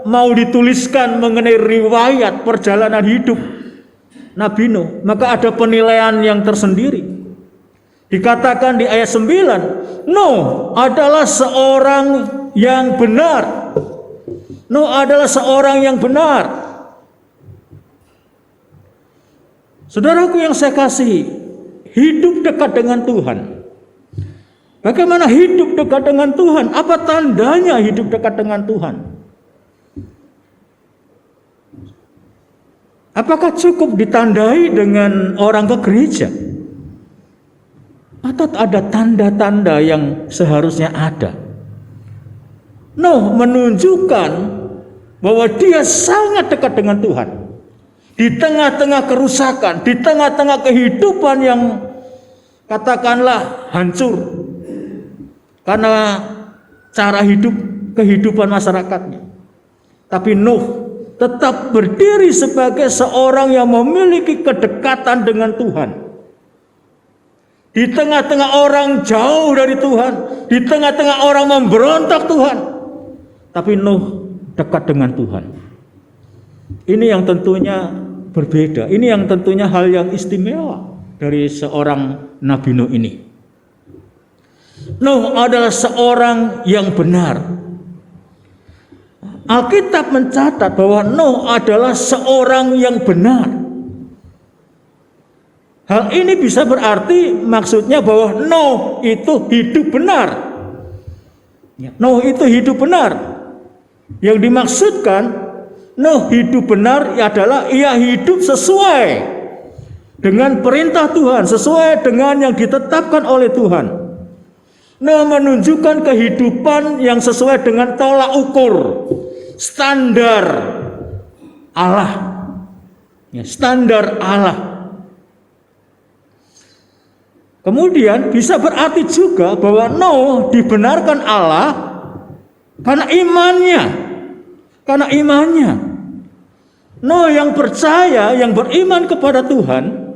mau dituliskan mengenai riwayat perjalanan hidup Nabi Nuh, maka ada penilaian yang tersendiri. Dikatakan di ayat 9, Nuh adalah seorang yang benar. Nuh adalah seorang yang benar. Saudaraku yang saya kasihi, hidup dekat dengan Tuhan. Bagaimana hidup dekat dengan Tuhan? Apa tandanya hidup dekat dengan Tuhan? Apakah cukup ditandai dengan orang ke gereja? Atau ada tanda-tanda yang seharusnya ada? Nuh menunjukkan bahwa dia sangat dekat dengan Tuhan. Di tengah-tengah kerusakan, di tengah-tengah kehidupan yang katakanlah hancur karena cara kehidupan masyarakatnya. Tapi Nuh tetap berdiri sebagai seorang yang memiliki kedekatan dengan Tuhan. Di tengah-tengah orang jauh dari Tuhan, di tengah-tengah orang memberontak Tuhan, tapi Nuh dekat dengan Tuhan. Ini yang tentunya berbeda. Ini yang tentunya hal yang istimewa dari seorang Nabi Nuh ini. Nuh adalah seorang yang benar. Alkitab mencatat bahwa Nuh adalah seorang yang benar. Hal ini bisa berarti maksudnya bahwa Nuh itu hidup benar. Nuh itu hidup benar. Yang dimaksudkan Nuh hidup benar adalah ia hidup sesuai dengan perintah Tuhan, sesuai dengan yang ditetapkan oleh Tuhan. Nuh menunjukkan kehidupan yang sesuai dengan tolak ukur standar Allah. Standar Allah. Kemudian bisa berarti juga bahwa Nuh dibenarkan Allah karena imannya. Karena imannya. Nuh yang percaya, yang beriman kepada Tuhan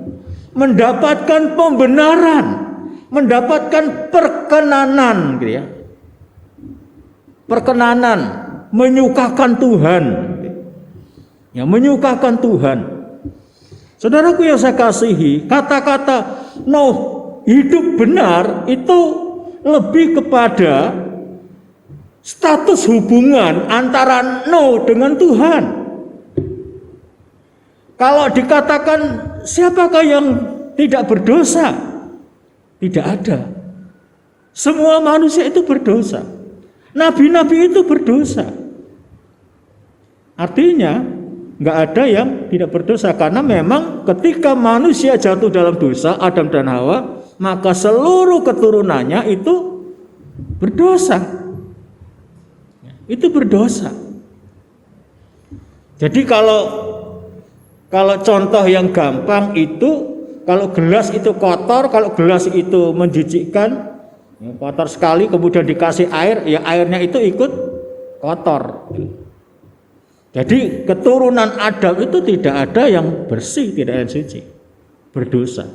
mendapatkan pembenaran, mendapatkan perkenanan gitu ya. Perkenanan, menyukakan Tuhan. Ya, menyukakan Tuhan. Saudaraku yang saya kasihi, kata-kata Nuh hidup benar itu lebih kepada status hubungan antara Nuh dengan Tuhan. Kalau dikatakan siapakah yang tidak berdosa? Tidak ada. Semua manusia itu berdosa. Nabi-nabi itu berdosa. Artinya nggak ada yang tidak berdosa, karena memang ketika manusia jatuh dalam dosa, Adam dan Hawa, maka seluruh keturunannya itu berdosa. Itu berdosa. Jadi kalau contoh yang gampang itu, kalau gelas itu kotor, kalau gelas itu menjijikkan, kotor sekali, kemudian dikasih air, ya airnya itu ikut kotor. Jadi keturunan Adam itu tidak ada yang bersih, tidak ada yang suci, berdosa.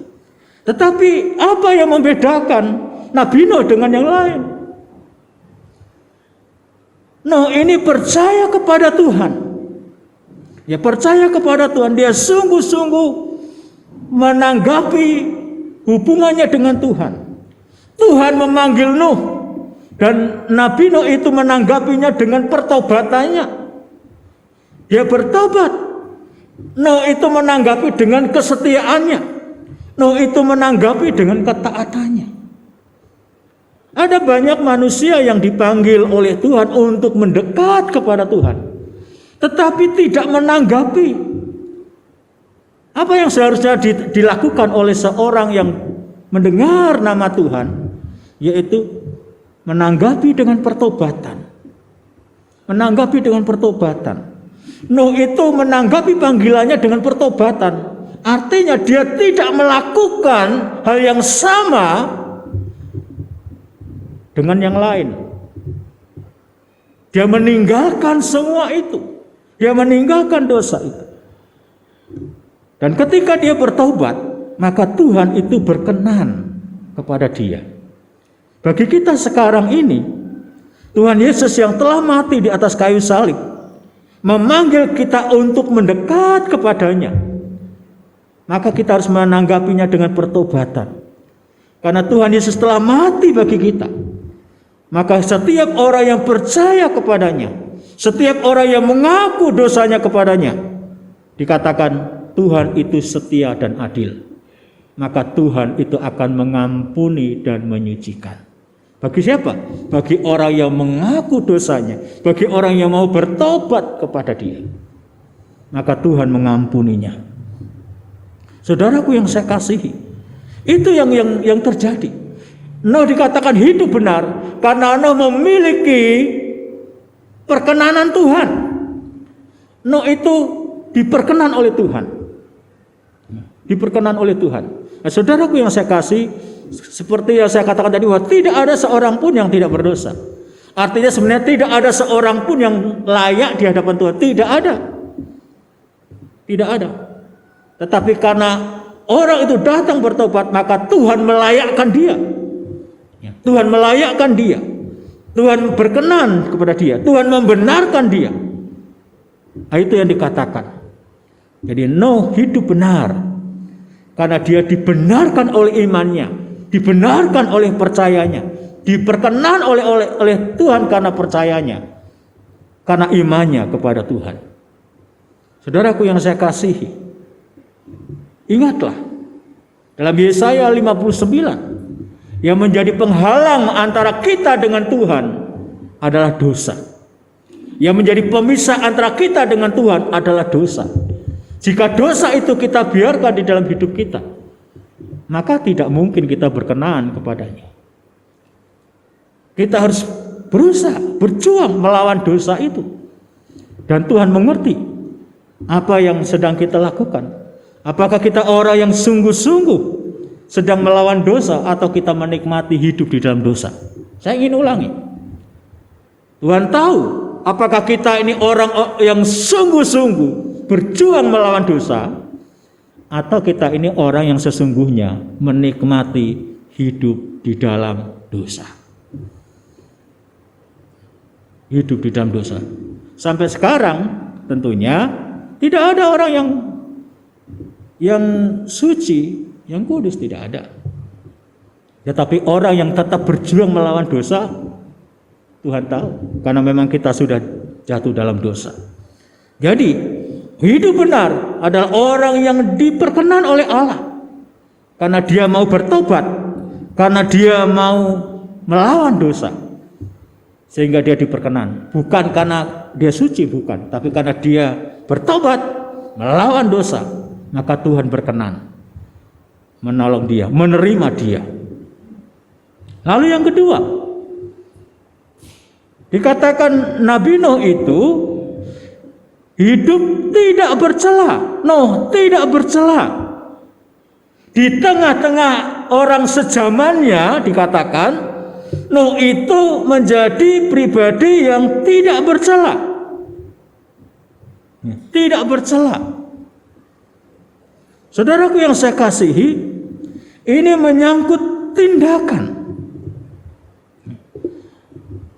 Tetapi apa yang membedakan Nabi Nuh dengan yang lain? Nuh ini percaya kepada Tuhan. Ya, percaya kepada Tuhan. Dia sungguh-sungguh menanggapi hubungannya dengan Tuhan. Tuhan memanggil Nuh, dan Nabi Nuh itu menanggapinya dengan pertobatannya. Dia bertobat. Nuh itu menanggapi dengan kesetiaannya. Nuh itu menanggapi dengan ketaatannya. Ada banyak manusia yang dipanggil oleh Tuhan untuk mendekat kepada Tuhan, tetapi tidak menanggapi apa yang seharusnya dilakukan oleh seorang yang mendengar nama Tuhan, yaitu menanggapi dengan pertobatan. Menanggapi dengan pertobatan. Nuh itu menanggapi panggilannya dengan pertobatan. Artinya dia tidak melakukan hal yang sama dengan yang lain. Dia meninggalkan semua itu. Dia meninggalkan dosa itu. Dan ketika dia bertobat, maka Tuhan itu berkenan kepada dia. Bagi kita sekarang ini, Tuhan Yesus yang telah mati di atas kayu salib memanggil kita untuk mendekat kepadanya. Maka kita harus menanggapinya dengan pertobatan. Karena Tuhan Yesus telah mati bagi kita. Maka setiap orang yang percaya kepadanya, setiap orang yang mengaku dosanya kepadanya, dikatakan Tuhan itu setia dan adil. Maka Tuhan itu akan mengampuni dan menyucikan. Bagi siapa? Bagi orang yang mengaku dosanya, bagi orang yang mau bertobat kepada Dia. maka Tuhan mengampuninya. Saudaraku yang saya kasihi, itu yang terjadi. Nuh dikatakan hidup benar karena Nuh memiliki perkenanan Tuhan. Nuh itu diperkenan oleh Tuhan. Diperkenan oleh Tuhan. Nah, saudaraku yang saya kasih, seperti yang saya katakan tadi, bahwa tidak ada seorang pun yang tidak berdosa. Artinya sebenarnya tidak ada seorang pun yang layak di hadapan Tuhan. Tidak ada. Tidak ada. Tetapi karena orang itu datang bertobat, maka Tuhan melayakkan dia. Tuhan melayakkan dia. Tuhan berkenan kepada dia. Tuhan membenarkan dia. Nah, itu yang dikatakan. Jadi Nuh hidup benar karena dia dibenarkan oleh imannya, dibenarkan oleh percayanya, diperkenan oleh Tuhan karena percayanya, karena imannya kepada Tuhan. Saudaraku yang saya kasihi, ingatlah dalam Yesaya 59, yang menjadi penghalang antara kita dengan Tuhan adalah dosa. Yang menjadi pemisah antara kita dengan Tuhan adalah dosa. Jika dosa itu kita biarkan di dalam hidup kita, maka tidak mungkin kita berkenan kepadanya. Kita harus berusaha, berjuang melawan dosa itu. Dan Tuhan mengerti apa yang sedang kita lakukan. Apakah kita orang yang sungguh-sungguh sedang melawan dosa atau kita menikmati hidup di dalam dosa. Saya ingin ulangi. Tuhan tahu apakah kita ini orang yang sungguh-sungguh berjuang melawan dosa, atau kita ini orang yang sesungguhnya menikmati hidup di dalam dosa. Hidup di dalam dosa. Sampai sekarang tentunya tidak ada orang yang suci, yang kudus, tidak ada. Tetapi orang yang tetap berjuang melawan dosa, Tuhan tahu, karena memang kita sudah jatuh dalam dosa. Jadi hidup benar adalah orang yang diperkenan oleh Allah karena dia mau bertobat, karena dia mau melawan dosa, sehingga dia diperkenan. Bukan karena dia suci, bukan, tapi karena dia bertobat, melawan dosa, maka Tuhan berkenan menolong dia, menerima dia. Lalu yang kedua, dikatakan Nabi Nuh itu hidup tidak bercela. Nuh tidak bercela. Di tengah-tengah orang sejamannya dikatakan Nuh itu menjadi pribadi yang tidak bercela. Tidak bercela. Saudaraku yang saya kasihi, ini menyangkut tindakan.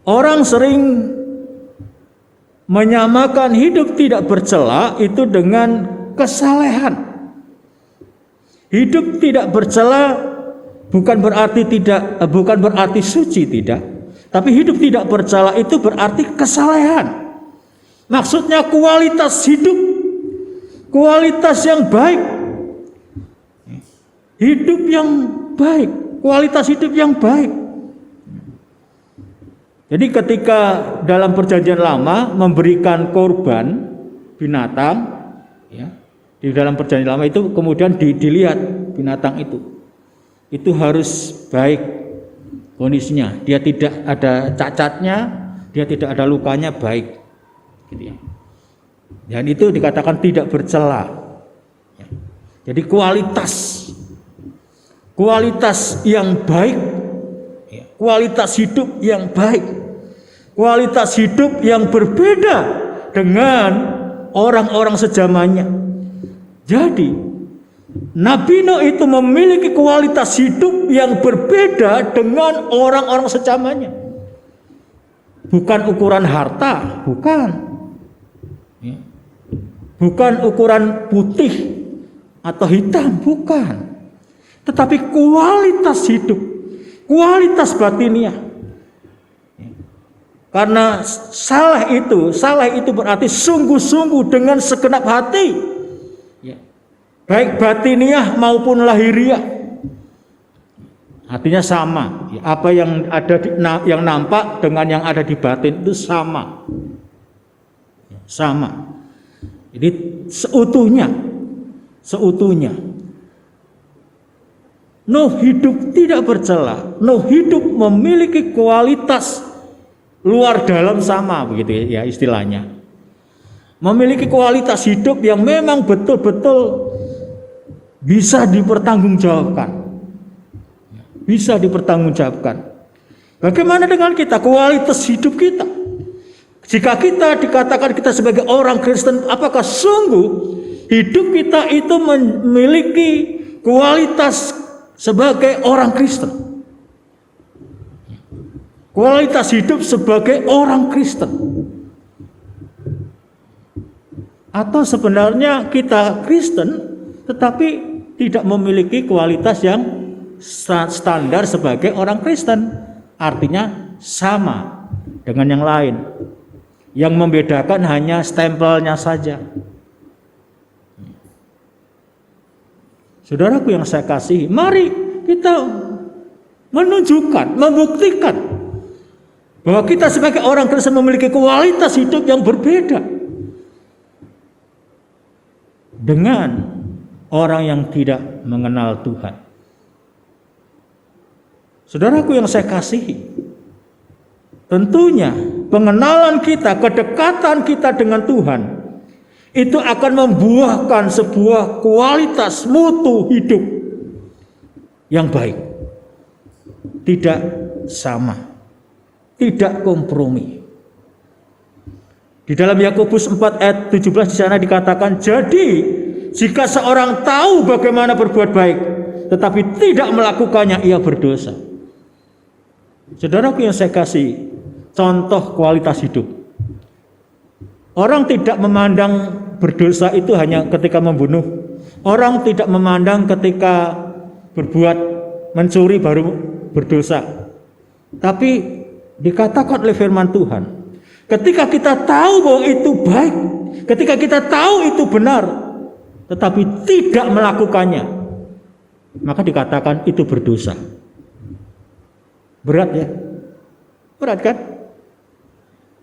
Orang sering menyamakan hidup tidak bercela itu dengan kesalehan. Hidup tidak bercela bukan berarti suci, tidak. Tapi hidup tidak bercela itu berarti kesalehan. Maksudnya kualitas hidup, kualitas yang baik. Hidup yang baik, kualitas hidup yang baik. Jadi ketika dalam perjanjian lama memberikan korban binatang, ya, di dalam perjanjian lama itu kemudian dilihat binatang itu harus baik kondisinya, dia tidak ada cacatnya, dia tidak ada lukanya, baik, gitu ya. Dan itu dikatakan tidak bercela. Ya. Jadi kualitas yang baik, kualitas hidup yang baik, kualitas hidup yang berbeda dengan orang-orang sejamannya. Jadi Nabi Nuh itu memiliki kualitas hidup yang berbeda dengan orang-orang sejamannya. Bukan ukuran harta, bukan ukuran putih atau hitam, bukan. Tetapi kualitas hidup, kualitas batiniah. Karena salah itu berarti sungguh-sungguh dengan segenap hati, baik batiniah maupun lahiriah. Artinya sama. Apa yang ada yang nampak dengan yang ada di batin itu sama. Sama. Jadi seutuhnya. Nuh hidup tidak bercela. Nuh hidup memiliki kualitas luar dalam sama, begitu ya istilahnya. Memiliki kualitas hidup yang memang betul-betul bisa dipertanggungjawabkan. Bisa dipertanggungjawabkan. Bagaimana dengan kita? Kualitas hidup kita. Jika kita dikatakan kita sebagai orang Kristen, apakah sungguh hidup kita itu memiliki kualitas sebagai orang Kristen? Kualitas hidup sebagai orang Kristen. Atau sebenarnya kita Kristen tetapi tidak memiliki kualitas yang standar sebagai orang Kristen. Artinya sama dengan yang lain. Yang membedakan hanya stempelnya saja. Saudaraku yang saya kasihi, mari kita menunjukkan, membuktikan bahwa kita sebagai orang Kristen memiliki kualitas hidup yang berbeda dengan orang yang tidak mengenal Tuhan. Saudaraku yang saya kasihi, tentunya pengenalan kita, kedekatan kita dengan Tuhan itu akan membuahkan sebuah kualitas mutu hidup yang baik. Tidak sama, tidak kompromi. Di dalam Yakobus 4 ayat 17 di sana dikatakan, jadi jika seorang tahu bagaimana berbuat baik tetapi tidak melakukannya, ia berdosa. Saudaraku yang saya kasih, contoh kualitas hidup. Orang tidak memandang berdosa itu hanya ketika membunuh. Orang tidak memandang ketika berbuat mencuri baru berdosa. Tapi dikatakan oleh firman Tuhan, ketika kita tahu bahwa itu baik, ketika kita tahu itu benar, tetapi tidak melakukannya, maka dikatakan itu berdosa. Berat ya? Berat kan?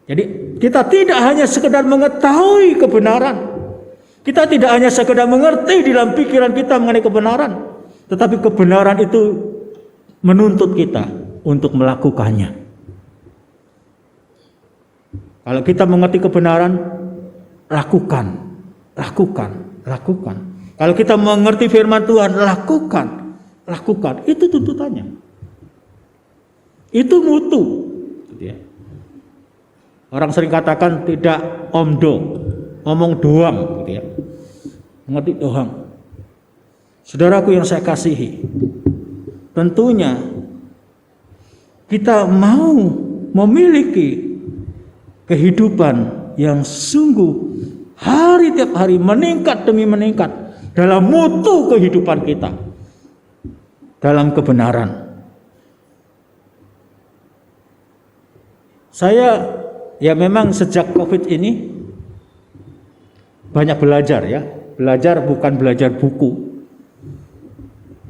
Jadi kita tidak hanya sekedar mengetahui kebenaran, kita tidak hanya sekedar mengerti di dalam pikiran kita mengenai kebenaran, tetapi kebenaran itu menuntut kita untuk melakukannya. Kalau kita mengerti kebenaran, lakukan. Kalau kita mengerti firman Tuhan, lakukan. Itu tuntutannya. Itu mutu. Orang sering katakan tidak omdo, ngomong doang, gitu ya. Mengerti doang. Saudaraku yang saya kasihi, tentunya kita mau memiliki kehidupan yang sungguh hari tiap hari meningkat demi meningkat dalam mutu kehidupan kita, dalam kebenaran. Saya ya memang sejak COVID ini banyak belajar ya. Belajar bukan belajar buku.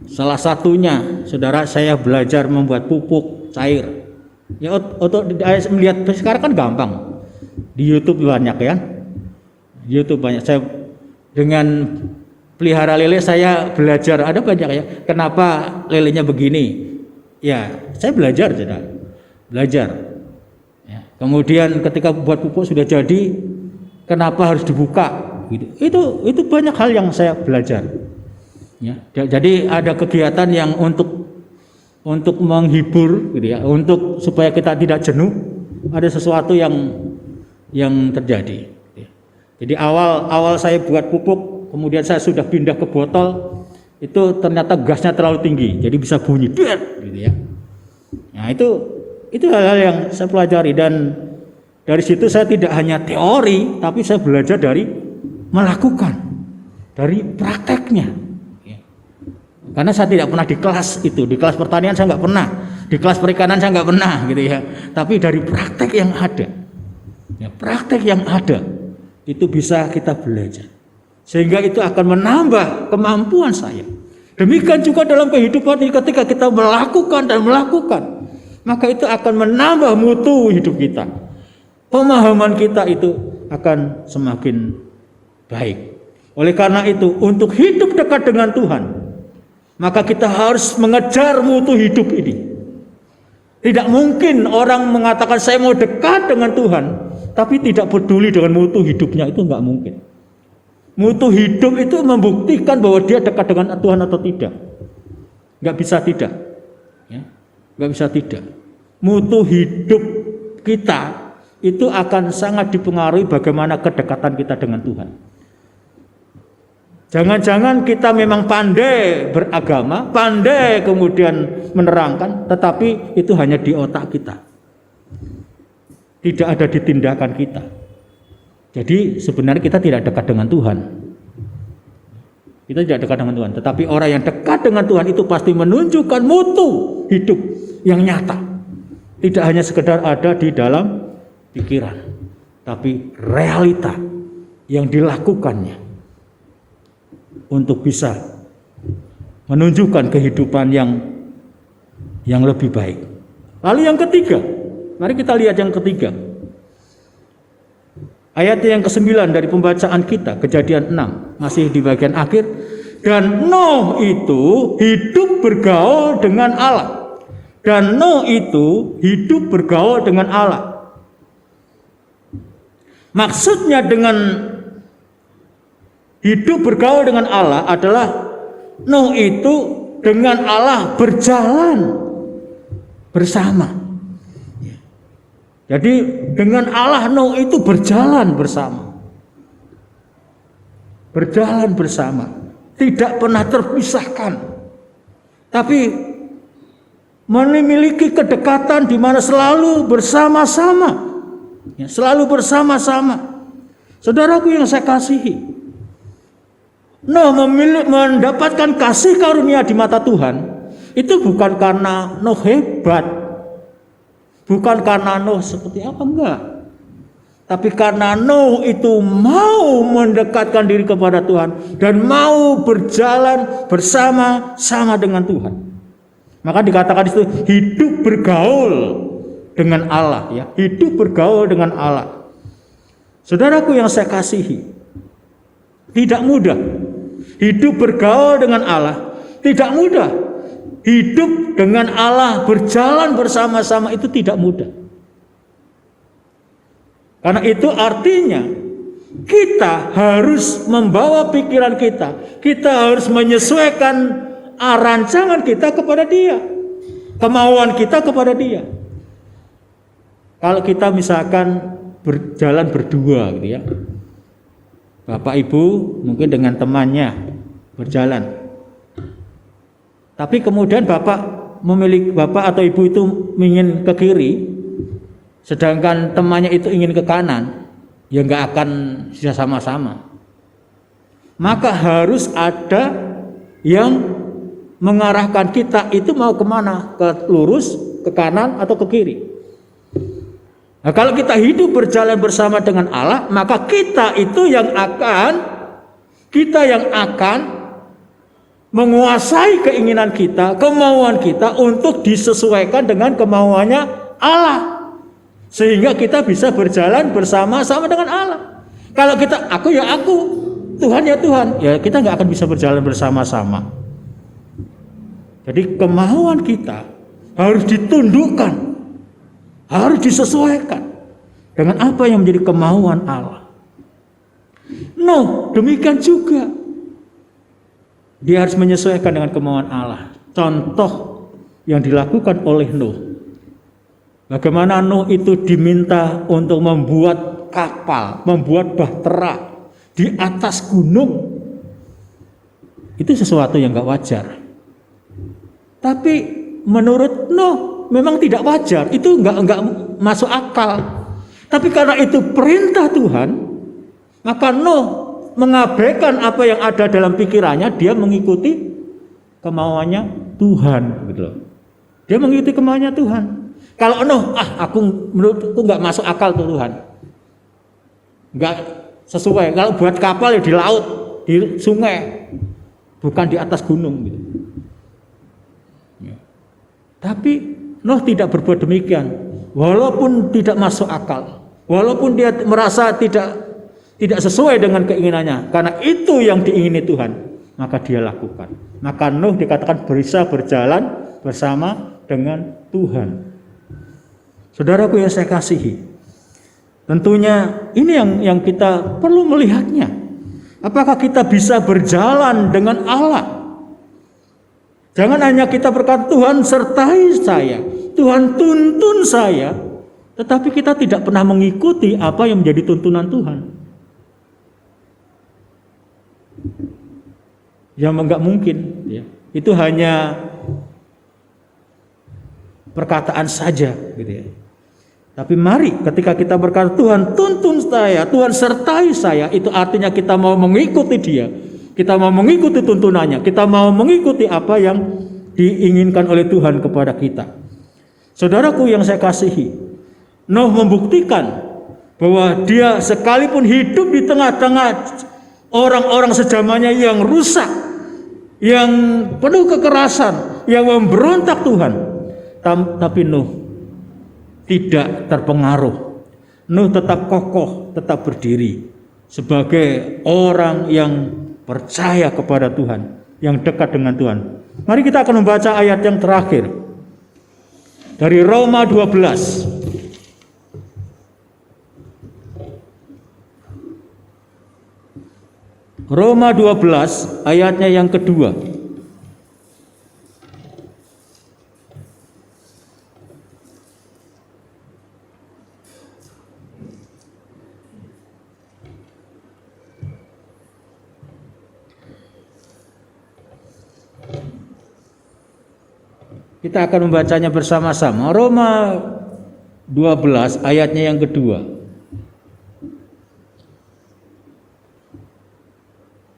Salah satunya, saudara, saya belajar membuat pupuk cair. Ya, untuk melihat sekarang kan gampang. Di YouTube banyak ya. YouTube banyak. Saya dengan pelihara lele saya belajar, ada banyak ya. Kenapa lelenya begini? Ya, saya belajar, saudara. Belajar. Kemudian ketika buat pupuk sudah jadi, kenapa harus dibuka? Gitu. Itu banyak hal yang saya belajar. Ya, jadi ada kegiatan yang untuk menghibur, gitu ya, untuk supaya kita tidak jenuh. Ada sesuatu yang terjadi. Jadi awal saya buat pupuk, kemudian saya sudah pindah ke botol, itu ternyata gasnya terlalu tinggi, jadi bisa bunyi, gitu ya. Nah itu hal-hal yang saya pelajari, dan dari situ saya tidak hanya teori, tapi saya belajar dari melakukan, dari prakteknya. Karena saya tidak pernah di kelas itu, di kelas pertanian saya nggak pernah, di kelas perikanan saya nggak pernah, gitu ya. Tapi dari praktek yang ada, ya, praktek yang ada itu bisa kita belajar, sehingga itu akan menambah kemampuan saya. Demikian juga dalam kehidupan ini, ketika kita melakukan dan melakukan, maka itu akan menambah mutu hidup kita. Pemahaman kita itu akan semakin baik. Oleh karena itu, untuk hidup dekat dengan Tuhan, maka kita harus mengejar mutu hidup ini. Tidak mungkin orang mengatakan saya mau dekat dengan Tuhan, tapi tidak peduli dengan mutu hidupnya, itu enggak mungkin. Mutu hidup itu membuktikan bahwa dia dekat dengan Tuhan atau tidak. Enggak bisa tidak. Ya, enggak bisa tidak. Mutu hidup kita itu akan sangat dipengaruhi bagaimana kedekatan kita dengan Tuhan. Jangan-jangan kita memang pandai beragama, pandai kemudian menerangkan, tetapi itu hanya di otak kita. Tidak ada di tindakan kita. Jadi sebenarnya kita tidak dekat dengan Tuhan. Kita tidak dekat dengan Tuhan, tetapi orang yang dekat dengan Tuhan itu pasti menunjukkan mutu hidup yang nyata. Tidak hanya sekedar ada di dalam pikiran, tapi realita yang dilakukannya untuk bisa menunjukkan kehidupan yang lebih baik. Lalu yang ketiga, mari kita lihat yang ketiga. Ayat yang ke-9 dari pembacaan kita, Kejadian 6, masih di bagian akhir. Dan Nuh itu hidup bergaul dengan Allah. Dan Nuh itu hidup bergaul dengan Allah. Maksudnya dengan hidup bergaul dengan Allah adalah Nuh itu dengan Allah berjalan bersama. Jadi dengan Allah Nuh itu berjalan bersama. Berjalan bersama, tidak pernah terpisahkan. Tapi memiliki kedekatan di mana selalu bersama-sama. Ya, selalu bersama-sama. Saudaraku yang saya kasihi, Nuh mendapatkan kasih karunia di mata Tuhan itu bukan karena Nuh hebat, bukan karena Nuh seperti apa, enggak, tapi karena Nuh itu mau mendekatkan diri kepada Tuhan dan mau berjalan bersama-sama dengan Tuhan. Maka dikatakan itu hidup bergaul dengan Allah, ya, hidup bergaul dengan Allah. Saudaraku yang saya kasihi, tidak mudah. Hidup bergaul dengan Allah tidak mudah. Hidup dengan Allah berjalan bersama-sama itu tidak mudah. Karena itu artinya kita harus membawa pikiran kita. Kita harus menyesuaikan rancangan kita kepada Dia, kemauan kita kepada Dia. Kalau kita misalkan berjalan berdua gitu ya, Bapak Ibu mungkin dengan temannya berjalan. Tapi kemudian Bapak atau Ibu itu ingin ke kiri, sedangkan temannya itu ingin ke kanan, ya nggak akan bisa sama-sama. Maka harus ada yang mengarahkan kita itu mau kemana, ke lurus, ke kanan atau ke kiri. Nah, kalau kita hidup berjalan bersama dengan Allah, maka kita yang akan menguasai keinginan kita, kemauan kita untuk disesuaikan dengan kemauannya Allah, sehingga kita bisa berjalan bersama-sama dengan Allah. Kalau kita aku ya aku, Tuhan ya Tuhan, ya kita nggak akan bisa berjalan bersama-sama. Jadi kemauan kita harus ditundukkan, harus disesuaikan dengan apa yang menjadi kemauan Allah. Demikian juga dia harus menyesuaikan dengan kemauan Allah. Contoh yang dilakukan oleh Nuh, bagaimana Nuh itu diminta untuk membuat kapal, membuat bahtera di atas gunung. Itu sesuatu yang gak wajar. Tapi menurut Nuh memang tidak wajar, itu enggak masuk akal. Tapi karena itu perintah Tuhan, maka Nuh mengabaikan apa yang ada dalam pikirannya, dia mengikuti kemauannya Tuhan, gitu loh. Dia mengikuti kemauannya Tuhan. Kalau Nuh, menurutku enggak masuk akal tuh Tuhan, enggak sesuai. Kalau buat kapal ya di laut, di sungai, bukan di atas gunung, gitu. Tapi Nuh tidak berbuat demikian, walaupun tidak masuk akal, walaupun dia merasa tidak tidak sesuai dengan keinginannya, karena itu yang diingini Tuhan, maka dia lakukan. Maka Nuh dikatakan bisa berjalan bersama dengan Tuhan. Saudaraku yang saya kasihi, tentunya ini yang kita perlu melihatnya. Apakah kita bisa berjalan dengan Allah? Jangan hanya kita berkata, Tuhan sertai saya, Tuhan tuntun saya, tetapi kita tidak pernah mengikuti apa yang menjadi tuntunan Tuhan. Ya enggak mungkin, ya. Itu hanya perkataan saja, gitu ya. Tapi mari ketika kita berkata Tuhan tuntun saya, Tuhan sertai saya, itu artinya kita mau mengikuti Dia, kita mau mengikuti tuntunannya, kita mau mengikuti apa yang diinginkan oleh Tuhan kepada kita. Saudaraku yang saya kasihi, Nuh membuktikan bahwa dia sekalipun hidup di tengah-tengah orang-orang sejamannya yang rusak, yang penuh kekerasan, yang memberontak Tuhan, tapi Nuh tidak terpengaruh. Nuh tetap kokoh, tetap berdiri sebagai orang yang percaya kepada Tuhan, yang dekat dengan Tuhan. Mari kita akan membaca ayat yang terakhir dari Roma 12. Roma 12 ayatnya yang kedua. Kita akan membacanya bersama-sama. Roma 12 ayatnya yang kedua.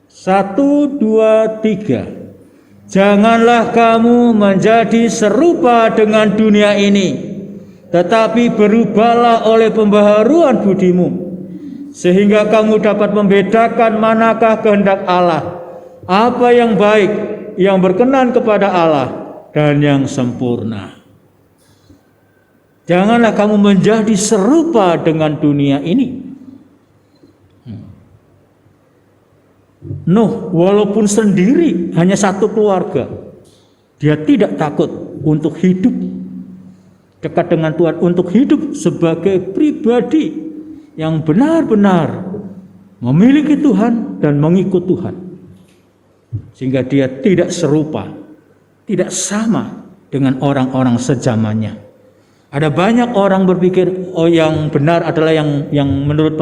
1, 2, 3. Janganlah kamu menjadi serupa dengan dunia ini, tetapi berubahlah oleh pembaharuan budimu, sehingga kamu dapat membedakan manakah kehendak Allah, apa yang baik, yang berkenan kepada Allah, dan yang sempurna. Janganlah kamu menjadi serupa dengan dunia ini. Nuh walaupun sendiri, hanya satu keluarga, dia tidak takut untuk hidup dekat dengan Tuhan, untuk hidup sebagai pribadi yang benar-benar memiliki Tuhan dan mengikut Tuhan, sehingga dia tidak serupa, tidak sama dengan orang-orang sejamannya. Ada banyak orang berpikir, oh yang benar adalah yang menurut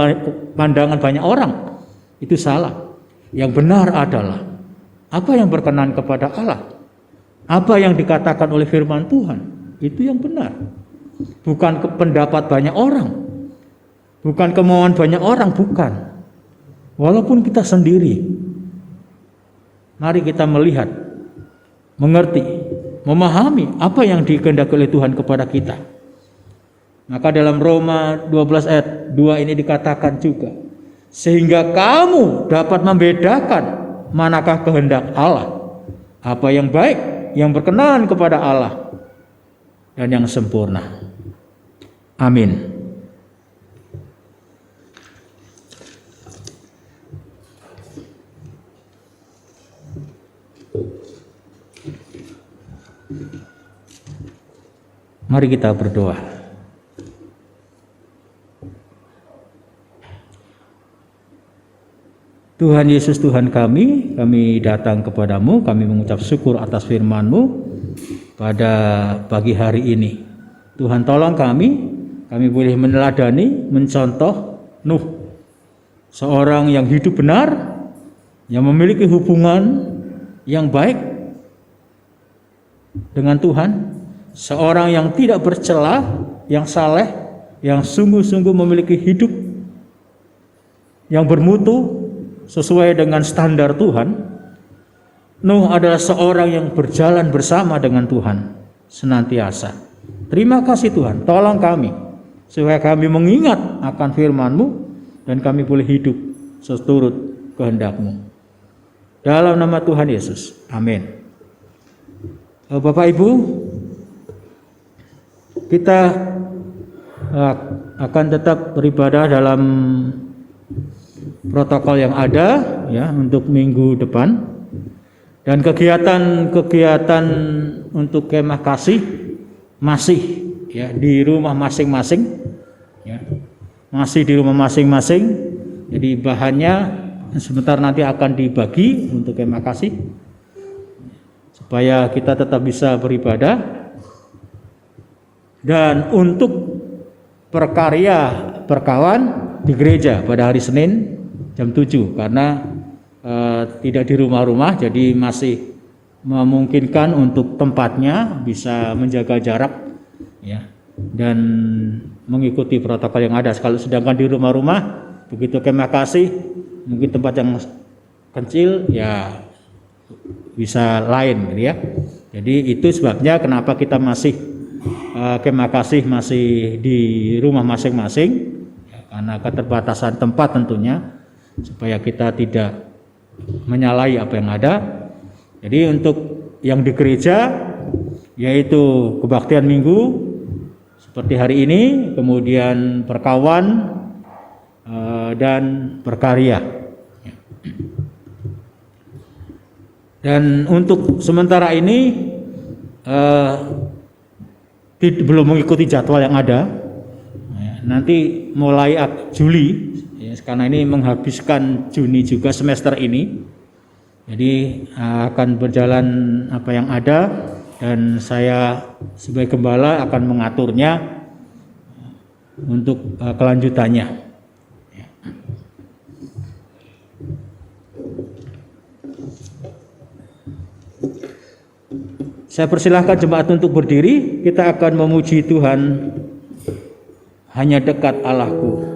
pandangan banyak orang. Itu salah. Yang benar adalah apa yang berkenan kepada Allah, apa yang dikatakan oleh firman Tuhan, itu yang benar. Bukan pendapat banyak orang, bukan kemauan banyak orang, bukan. Walaupun kita sendiri, mari kita melihat, mengerti, memahami apa yang dikehendaki oleh Tuhan kepada kita. Maka dalam Roma 12 ayat 2 ini dikatakan juga, sehingga kamu dapat membedakan manakah kehendak Allah, apa yang baik, yang berkenan kepada Allah, dan yang sempurna. Amin. Mari kita berdoa. Tuhan Yesus, Tuhan kami datang kepadamu, kami mengucap syukur atas firman-Mu pada pagi hari ini. Tuhan tolong kami boleh meneladani, mencontoh Nuh, seorang yang hidup benar, yang memiliki hubungan yang baik dengan Tuhan, seorang yang tidak bercela, yang saleh, yang sungguh-sungguh memiliki hidup yang bermutu sesuai dengan standar Tuhan. Nuh adalah seorang yang berjalan bersama dengan Tuhan senantiasa. Terima kasih Tuhan, tolong kami supaya kami mengingat akan firman-Mu dan kami boleh hidup seturut kehendak-Mu. Dalam nama Tuhan Yesus, amin. Bapak Ibu, kita akan tetap beribadah dalam protokol yang ada ya untuk minggu depan. Dan kegiatan untuk kemah kasih masih ya di rumah masing-masing ya. Masih di rumah masing-masing. Jadi bahannya sebentar nanti akan dibagi untuk kemah kasih supaya kita tetap bisa beribadah. Dan untuk perkarya perkawan di gereja pada hari Senin jam 7 karena tidak di rumah-rumah, jadi masih memungkinkan untuk tempatnya bisa menjaga jarak ya dan mengikuti protokol yang ada. Kalau sedangkan di rumah-rumah begitu kemah kasih mungkin tempat yang kecil ya bisa lain gitu ya. Jadi itu sebabnya kenapa kita masih kemah kasih masih di rumah masing-masing ya, karena keterbatasan tempat tentunya supaya kita tidak menyalahi apa yang ada. Jadi untuk yang di gereja yaitu kebaktian minggu seperti hari ini, kemudian perkawan dan berkarya. Dan untuk sementara ini belum mengikuti jadwal yang ada. Nanti mulai Juli ya, karena ini menghabiskan Juni juga semester ini. Jadi akan berjalan apa yang ada dan saya sebagai gembala akan mengaturnya untuk kelanjutannya. Saya persilahkan jemaat untuk berdiri. Kita akan memuji Tuhan. Hanya dekat Allahku.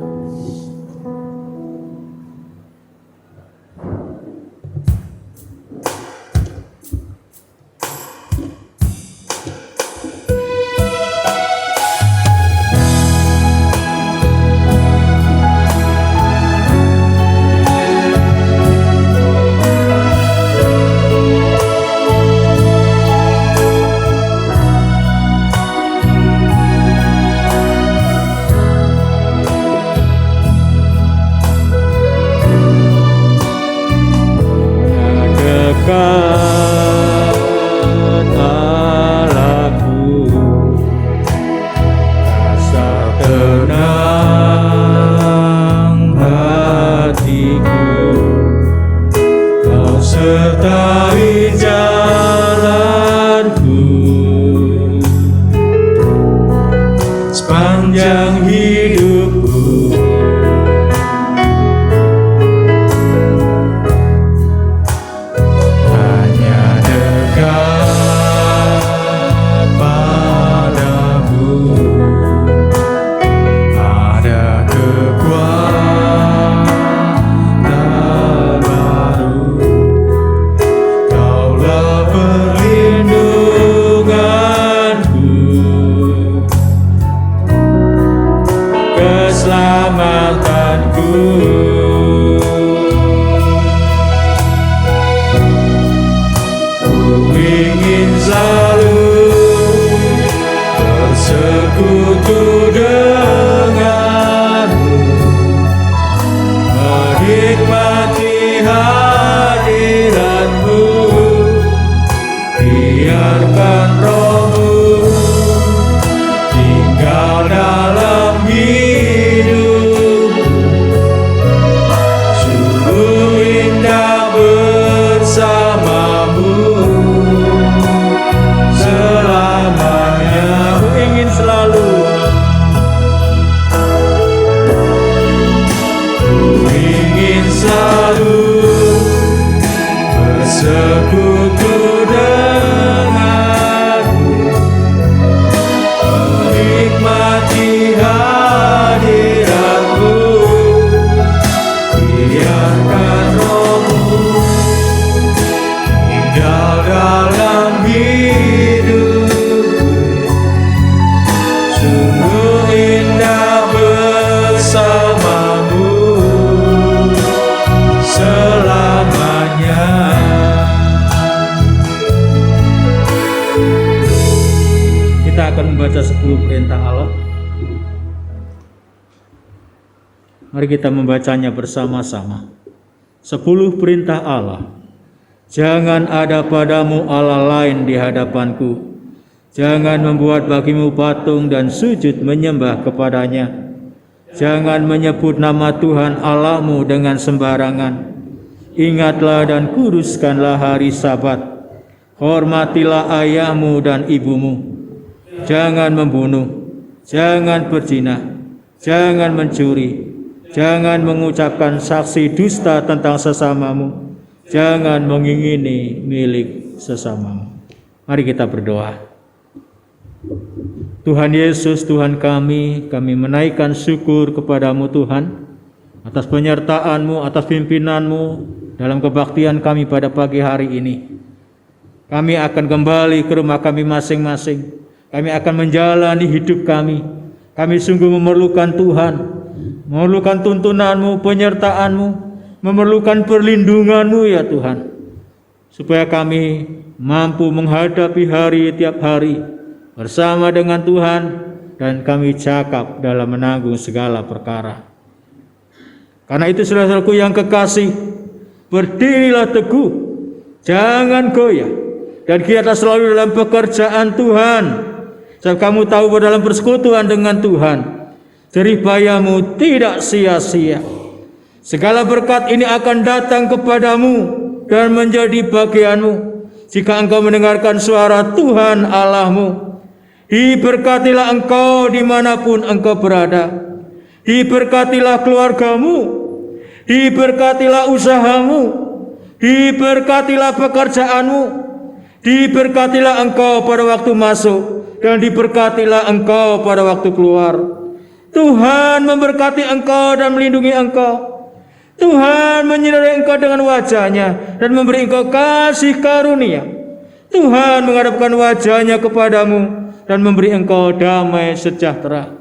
Mari kita membacanya bersama-sama. 10 perintah Allah. Jangan ada padamu Allah lain di hadapanku. Jangan membuat bagimu patung dan sujud menyembah kepadanya. Jangan menyebut nama Tuhan Allahmu dengan sembarangan. Ingatlah dan kuduskanlah hari Sabat. Hormatilah ayahmu dan ibumu. Jangan membunuh. Jangan berzina. Jangan mencuri. Jangan mengucapkan saksi dusta tentang sesamamu. Jangan mengingini milik sesamamu. Mari kita berdoa. Tuhan Yesus, Tuhan kami menaikkan syukur kepadamu Tuhan, atas penyertaan-Mu, atas pimpinanmu dalam kebaktian kami pada pagi hari ini. Kami akan kembali ke rumah kami masing-masing. Kami akan menjalani hidup kami. Kami sungguh memerlukan Tuhan, memerlukan tuntunan-Mu, penyertaan-Mu, memerlukan perlindungan-Mu ya Tuhan, supaya kami mampu menghadapi hari tiap hari bersama dengan Tuhan, dan kami cakap dalam menanggung segala perkara. Karena itu saudara-saudaraku yang kekasih, berdirilah teguh, jangan goyah, dan giatlah selalu dalam pekerjaan Tuhan, sebab kamu tahu bahwa dalam persekutuan dengan Tuhan, jerih payahmu tidak sia-sia. Segala berkat ini akan datang kepadamu dan menjadi bagianmu jika engkau mendengarkan suara Tuhan Allahmu. Diberkatilah engkau dimanapun engkau berada. Diberkatilah keluargamu. Diberkatilah usahamu. Diberkatilah pekerjaanmu. Diberkatilah engkau pada waktu masuk, dan diberkatilah engkau pada waktu keluar. Tuhan memberkati engkau dan melindungi engkau. Tuhan menyinari engkau dengan wajah-Nya dan memberi engkau kasih karunia. Tuhan menghadapkan wajah-Nya kepadamu dan memberi engkau damai sejahtera.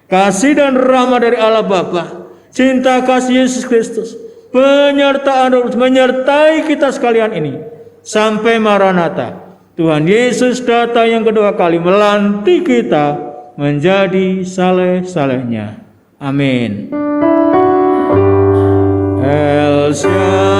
Kasih dan rahmat dari Allah Bapa, cinta kasih Yesus Kristus, penyertaan Roh Kudus menyertai kita sekalian ini sampai Maranatha. Tuhan Yesus datang yang kedua kali melantik kita menjadi saleh-salehnya. Amin. El Shaddai.